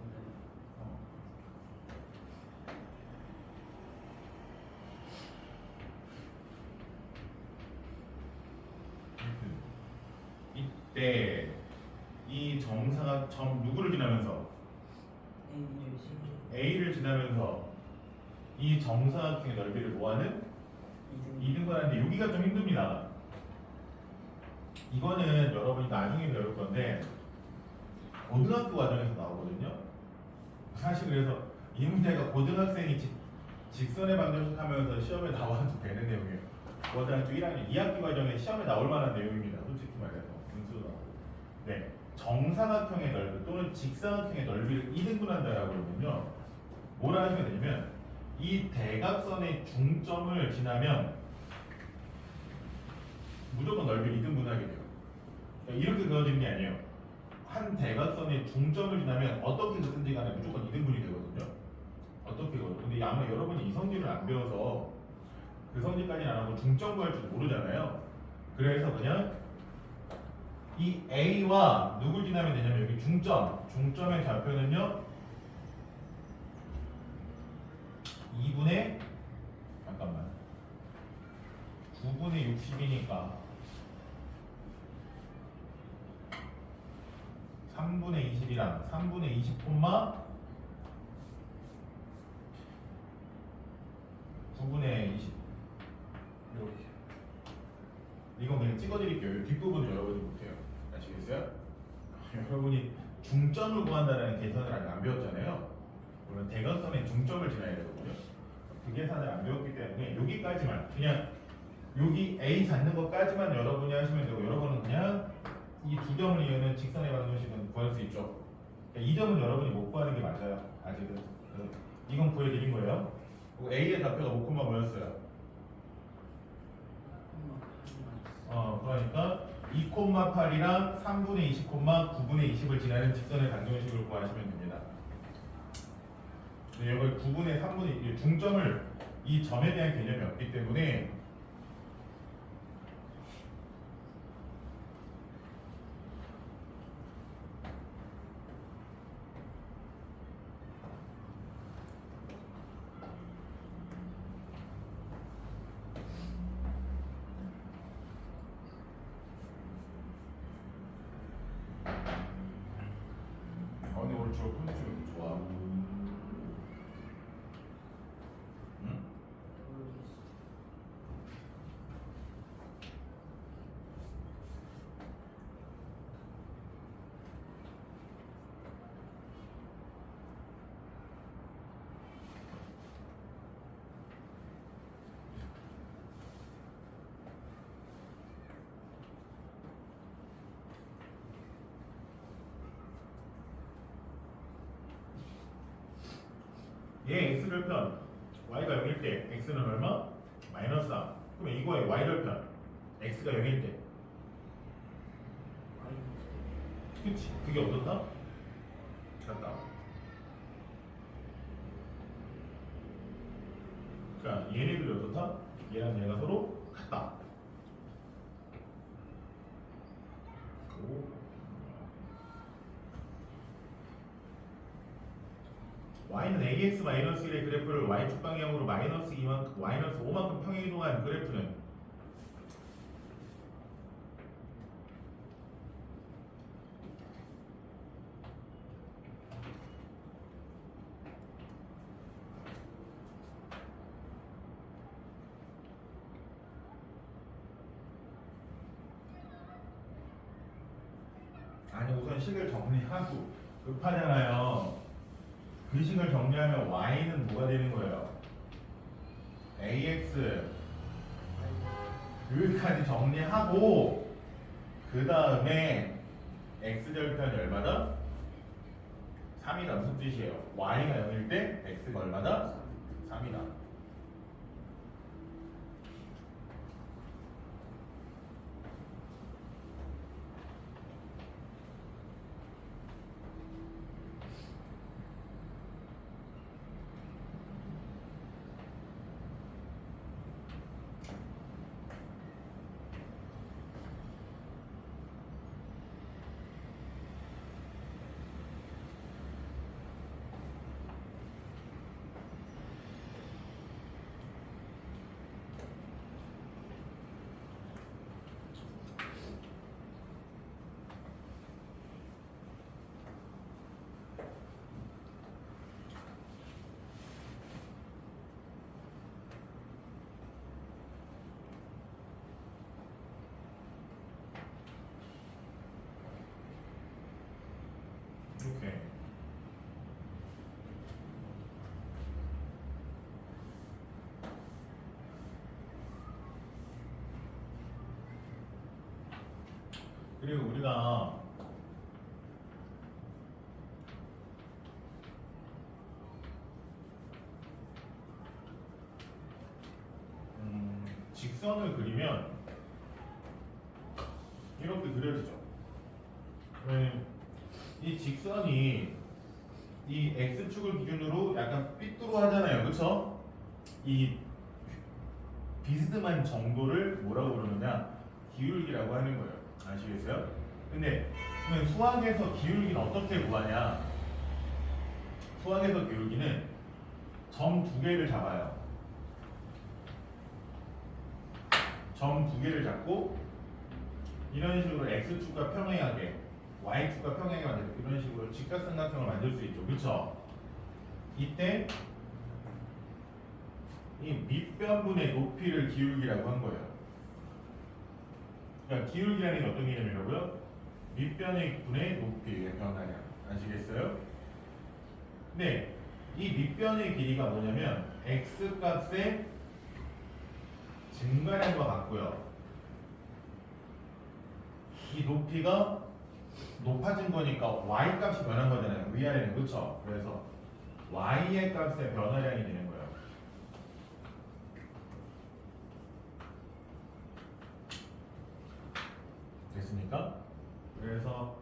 이때 이 정사각 점 누구를 지나면서 A를 지나면서 이 정사각형의 넓이를 뭐하는? 2등분 하는데 여기가 좀 힘듭니다. 이거는 여러분이 나중에 배울 건데 고등학교 과정에서 나오거든요. 사실 그래서 이 문제가 고등학생이 직선의 방정식 하면서 시험에 나와도 되는 내용이에요. 고등학교 1학년 2학기 과정에 시험에 나올 만한 내용입니다. 솔직히 말해서 분수도 나오고. 네, 정사각형의 넓이 또는 직사각형의 넓이를 2등분한다라고 하면요. 뭐라 하시면 되냐면 이 대각선의 중점을 지나면 무조건 넓이를 2등분하게 돼요. 그러니까 이렇게 그어지는 게 아니에요. 한 대각선의 중점을 지나면 어떻게 그든지 간에 무조건 2등분이 되거든요. 어떻게 그어요? 근데 아마 여러분이 이 성질을 안 배워서 그 성질까지는 안 하고 중점 구할 줄 모르잖아요. 그래서 그냥 이 A와 누굴 지나면 되냐면 여기 중점의 좌표는요 2분의 잠깐만 9분의 60이니까 3분의 20이랑 3분의 20 콤마 9분의 20 이렇게 이건 그냥 찍어드릴게요. 뒷부분은 여러분이 못해요. 아시겠어요? 여러분이 중점을 구한다는 계산을 아직 안 배웠잖아요. 물론 대각선의 중점을 지나야 되거든요. 그 계산을 안 배웠기 때문에 여기까지만 그냥 여기 A 잡는 것까지만 여러분이 하시면 되고 여러분은 그냥 이 두 점을 이으는 직선의 방정식은 구할 수 있죠. 그러니까 이 점은 여러분이 못 구하는 게 맞아요. 아직은. 이건 구해드린 거예요. A의 좌표가 5, 뭐였어요? 그러니까 2,8이랑 3분의 20, 9분의 20을 지나는 직선의 방정식을 구하시면 됩니다. 근데 여기 9분의 3분의 중점을 이 점에 대한 개념이 없기 때문에 오늘 주로 콘텐츠 좋아. 응? 얘 x절편 y가 0일 때 x는 얼마? 마이너스 3. 그러면 이거의 y절편 x가 0일 때 그치? 그게 어떻다? 같다. 그러니까 얘네들이 어떻다? 얘랑 얘가 서로 같다. 오. y는 ax-1의 그래프를 y축 방향으로 마이너스 2만큼, 마이너스 5만큼 평행이동한 그래프는 아니 우선 식을 정리하고 급하잖아요. 그 식을 정리하면 y는 뭐가 되는 거예요? ax 여기까지 정리하고 그 다음에 x절편이 얼마다? 3이다. 무슨 뜻이에요? y가 0일 때 x가 얼마다? 3이다. 그리고 우리가 직선을 그리면 이렇게 그려지죠. 이 직선이 이 x축을 기준으로 약간 삐뚤어하잖아요, 그렇죠? 이 비스듬한 정도를 뭐라고 부르느냐? 기울기라고 하는 거예요. 아시겠어요? 근데 그러면 수학에서 기울기는 어떻게 구하냐? 수학에서 기울기는 점 두 개를 잡아요. 점 두 개를 잡고 이런 식으로 x축과 평행하게 y축과 평행하게 만들 이런 식으로 직각삼각형을 만들 수 있죠. 그렇죠? 이때 이 밑변분의 높이를 기울기라고 한 거예요. 그러니까 기울기라는 게 어떤 개념이라고요? 밑변의 분의 높이의 변화량. 아시겠어요? 근데 이 밑변의 길이가 뭐냐면 x 값의 증가량과 같고요. 이 높이가 높아진 거니까 y 값이 변한 거잖아요. 위아래는. 그렇죠? 그래서 y의 값의 변화량이 되는 거예요. 됐습니까? 그래서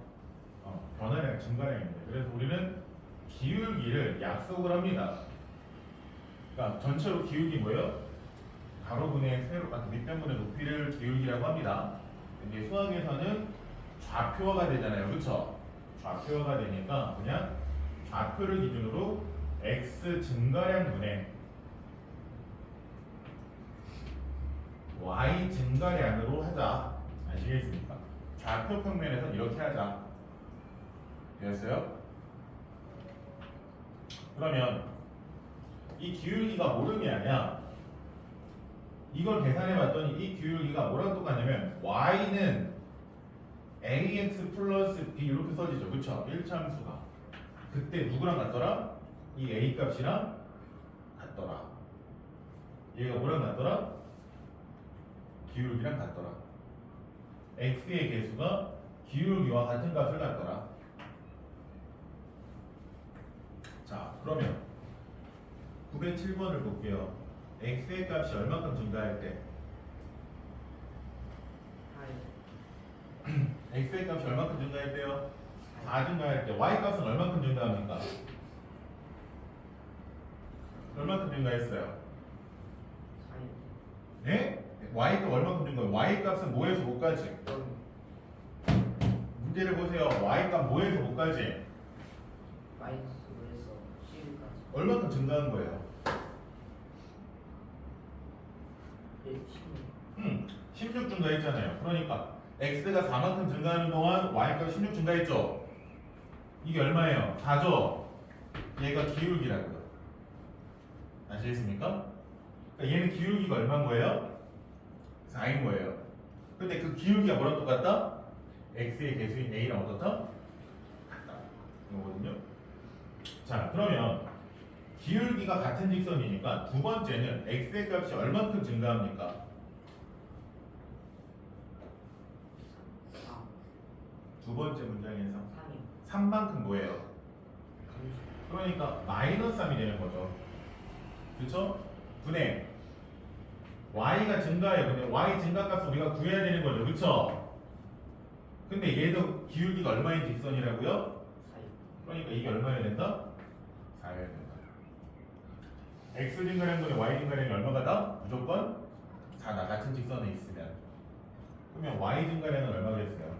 변화량 증가량입니다. 그래서 우리는 기울기를 약속을 합니다. 그러니까 전체로 기울기 뭐예요? 가로분의 세로 밑변분의 높이를 기울기라고 합니다. 이제 수학에서는 좌표가 되잖아요, 그렇죠? 좌표가 되니까 그냥 좌표를 기준으로 x 증가량분의 y 증가량으로 하자. 아시겠습니까? 좌표 평면에서 이렇게 하자. 되었어요? 그러면 이 기울기가 모름이 아니야. 이걸 계산해 봤더니 이 기울기가 뭐랑 똑같냐면 y는 ax 플러스 b 이렇게 써지죠. 그쵸? 1참수가 그때 누구랑 같더라? 이 a 값이랑 같더라. 얘가 뭐랑 같더라? 기울기랑 같더라. x의 개수가 기울기와 같은 값을 갖더라. 자, 그러면 907번을 볼게요. x의 값이 얼마큼 증가할 때? x의 값이 얼마큼 증가할 때요? 4 증가할 때. y 값은 얼마큼 증가합니까? 얼마큼 증가했어요? 네? y 값 얼마큼 증가해요? y 값은 뭐에서 뭐까지? 문제를 보세요. y 값 뭐에서 뭐까지? 마이너스에서 10까지. 얼마큼 증가한 거예요? 16 증가했잖아요. 그러니까 x가 4만큼 증가하는 동안 y값 16 증가했죠? 이게 얼마예요? 4죠? 얘가 기울기라고요. 아시겠습니까? 그러니까 얘는 기울기가 얼마인 거예요? 4인 거예요. 근데 그 기울기가 뭐랑 똑같다? x의 개수인 a랑 어떻다? 같다. 이거거든요. 자, 그러면 기울기가 같은 직선이니까 두 번째는 x의 값이 얼만큼 증가합니까? 두 번째 문장에서 3만큼 뭐예요? 그러니까 마이너스 3이 되는 거죠. 그렇죠? 분의 y가 증가해요. 근데 y 증가값을 우리가 구해야 되는 거죠. 그렇죠? 근데 얘도 기울기가 얼마인 직선이라고요? 그러니까 이게 얼마여야 된다? 4여야 된다. x 증가량분의 y 증가량이 얼마가 다? 무조건 4다. 같은 직선에 있으면. 그러면 y 증가량은 얼마겠어요?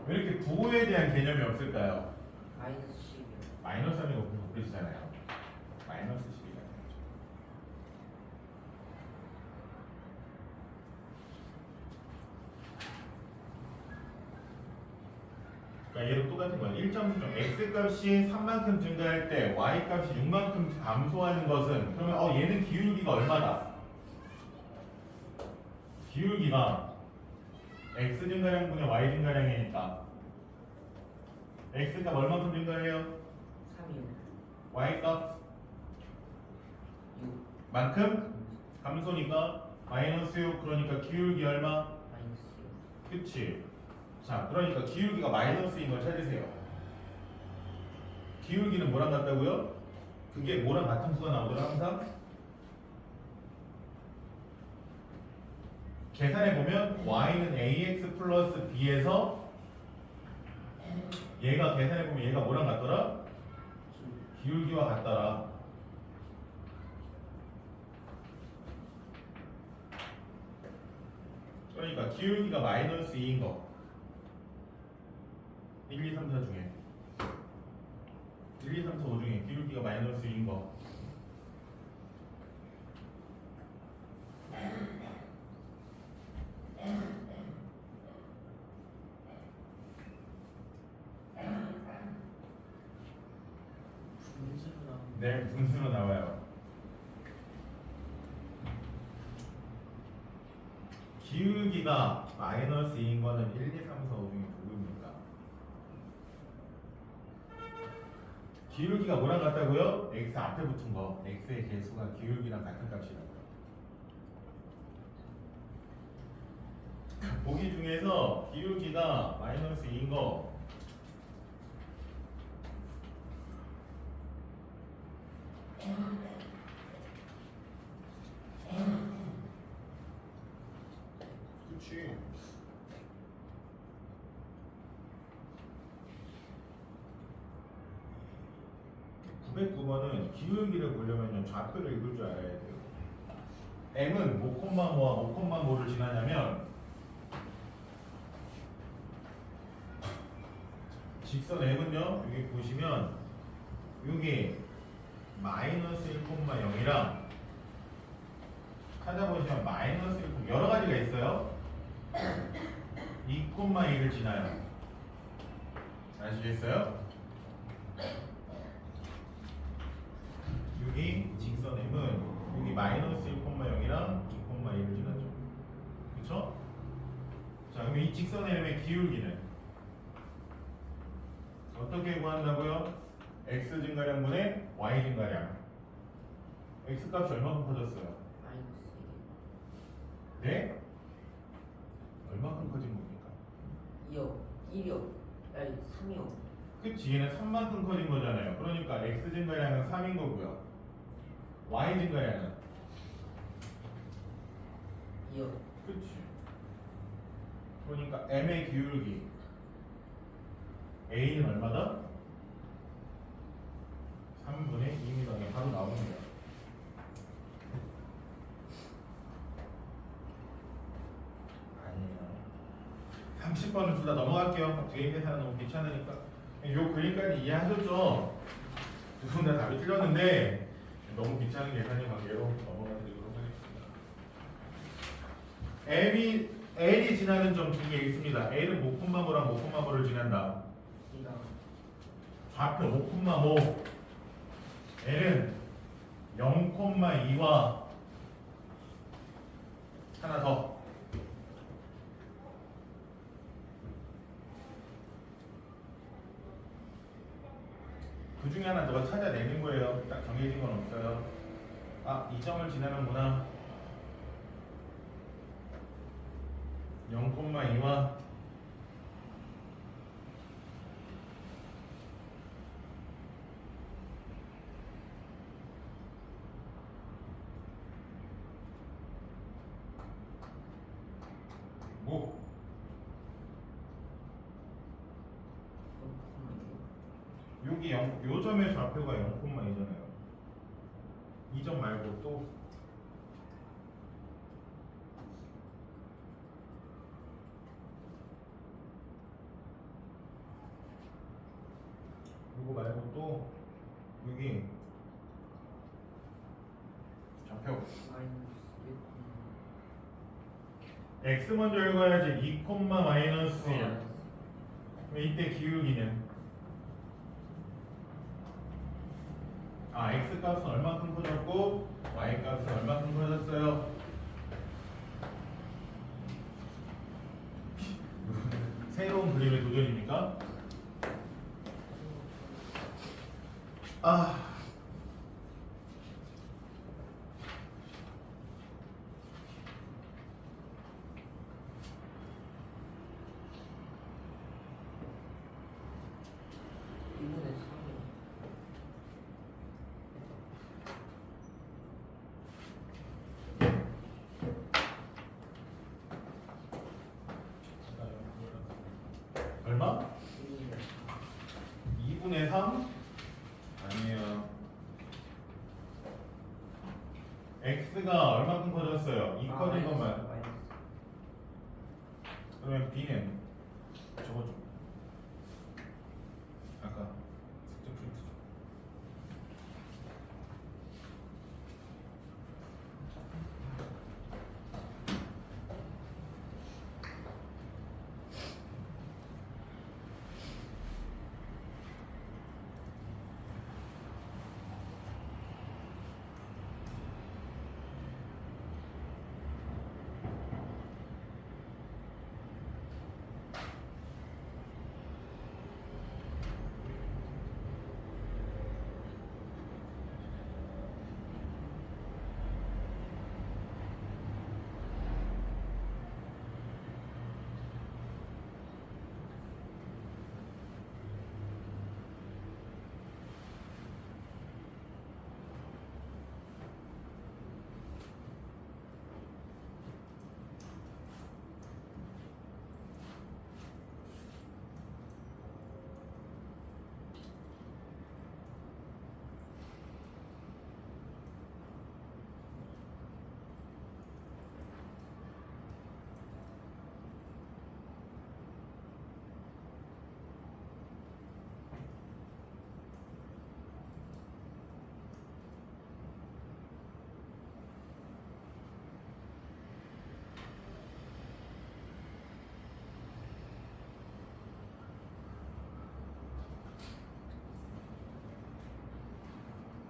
왜 이렇게 부호에 대한 개념이 없을까요? 마이너스 10이요. 마이너스 3이고 그러시잖아요. 마이너스 10이잖아요. 그러니까 얘도 똑같은 거예요. 1.0 x 값이 3만큼 증가할 때 y 값이 6만큼 감소하는 것은 그러면 얘는 기울기가 얼마다? 기울기가 x 증가량분의 y 증가량이니까 x 값 얼마큼 증가해요? 3이요. y 값 6. 만큼 감소니까 마이너스 6 그러니까 기울기 얼마? 마이너스 6. 그치? 자 그러니까 기울기가 마이너스인 걸 찾으세요. 기울기는 뭐랑 같다고요? 그게 뭐랑 같은 수가 나오더라 항상? 계산해 보면 y는 ax 플러스 b에서 얘가 계산해 보면 얘가 뭐랑 같더라? 기울기와 같더라. 그러니까 기울기가 마이너스 2인 거 1, 2, 3, 4 중에 1, 2, 3, 4, 5 중에 기울기가 마이너스 2인 거 분수로 나오는 네, 분수로 나와요. 기울기가 마이너스 2인 거는 1, 2, 3, 4, 5 중에 누구입니까? 기울기가 뭐랑 같다고요? x 앞에 붙은 거 x의 개수가 기울기랑 같은 값이라고요. 보기 중에서 기울기가 마이너스 2인 거 그치. (909번은) 기울기를 보려면 좌표를 읽을 줄 알아야 돼요. m은 5,5와 5,5를 지나냐면 직선 m은요 여기 보시면 여기 마이너스 1,0이랑 찾아보시면 마이너스 1, 여러 가지가 있어요. 2,2를 지나요. 아시겠어요? 여기 직선 m은 여기 마이너스 1,0이랑 2,2를 지나죠. 그쵸? 자, 그럼 이 직선 m의 기울기는 어떻게 구한다고요? x 증가량분의 y 증가량. x 값이 얼마큼 커졌어요? 마이너스 네? 얼마큼 커진 겁니까? 2요. 1이요. 아니 3이요. 그치, 얘는 3만큼 커진 거잖아요. 그러니까 x 증가량은 3인 거고요. y 증가량은 2요. 그치. 그러니까 m의 기울기 a는 얼마다? 3분의 2m. 바로 나오는 거야. 아니에요. 30번은 둘 다 넘어갈게요. 뒤에 계산은 너무 귀찮으니까. 요 그림까지 이해하셨죠? 두 분 다 답이 틀렸는데 너무 귀찮은 계산의 관계로 넘어가 드리도록 하겠습니다. L이 지나는 점 두 개 있습니다. L은 5,5랑 5,5를 지난다. 2가 좌표 5,5. L은 0,2와 하나 더. 그 중에 하나 너가 찾아내는 거예요. 딱 정해진 건 없어요. 아, 이 점을 지나는구나. 0,2와 뭐? 여기 요 점의 좌표가 0,2잖아요. 이 점 말고 또 이거 말고 또 여기 좌표 마이너스 1. x 먼저 읽어야지. 2, 마이너스 1. 그럼 이때 기울기는 x 값은 얼마큼 커졌고 y 값은 얼마큼 커졌어요? 새로운 그림의 도전입니까? x가 얼마큼 커졌어요? 2 커진 것만. 마이너스. 그러면 b는 저거 좀 아까 숙제 프린트 좀.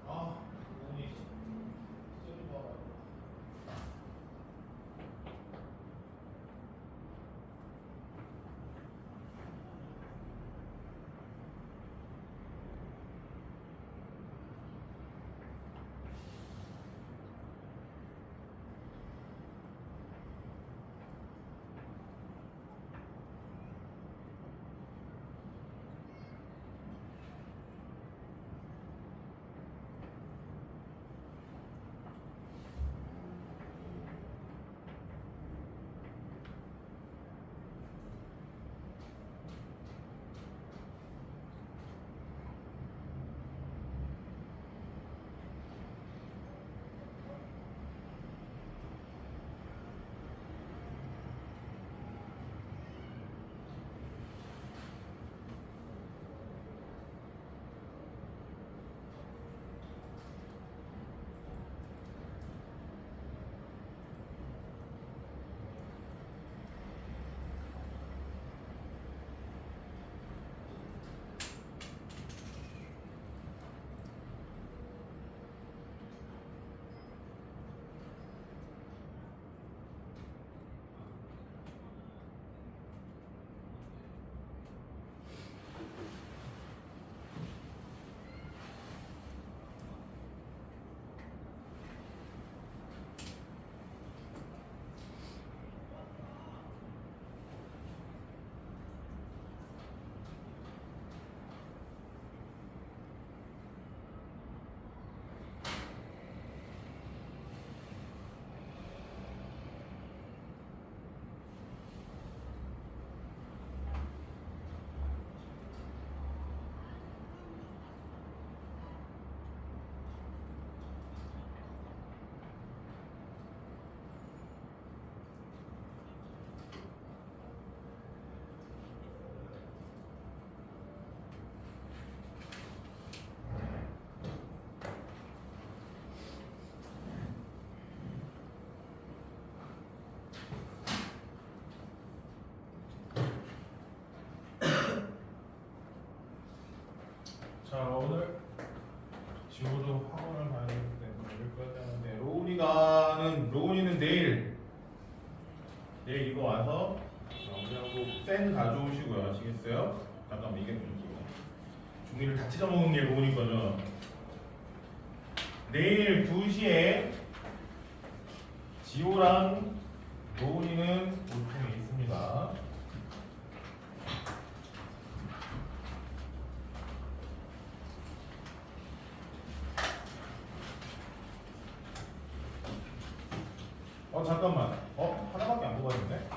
아, 눈이 좀 봐봐요. 자, 오늘 지호도 학원을 가야 되기 때문에 여기까지 하는데 로운이는 내일 이거 와서 우리하고 센 가져오시고요. 아시겠어요? 잠깐만 이게 뭐지? 종이를 다 찢어먹은 게 로운이 거죠. 내일 2시에 지호랑 로운이는 보통에 있습니다. 잠깐만. 하나밖에 안 뽑았는데?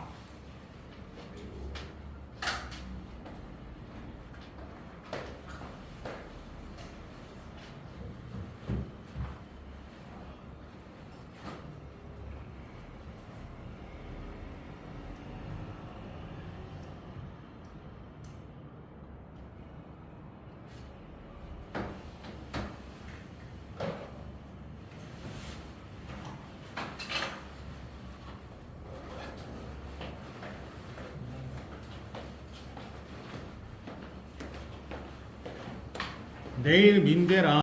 내일 민재랑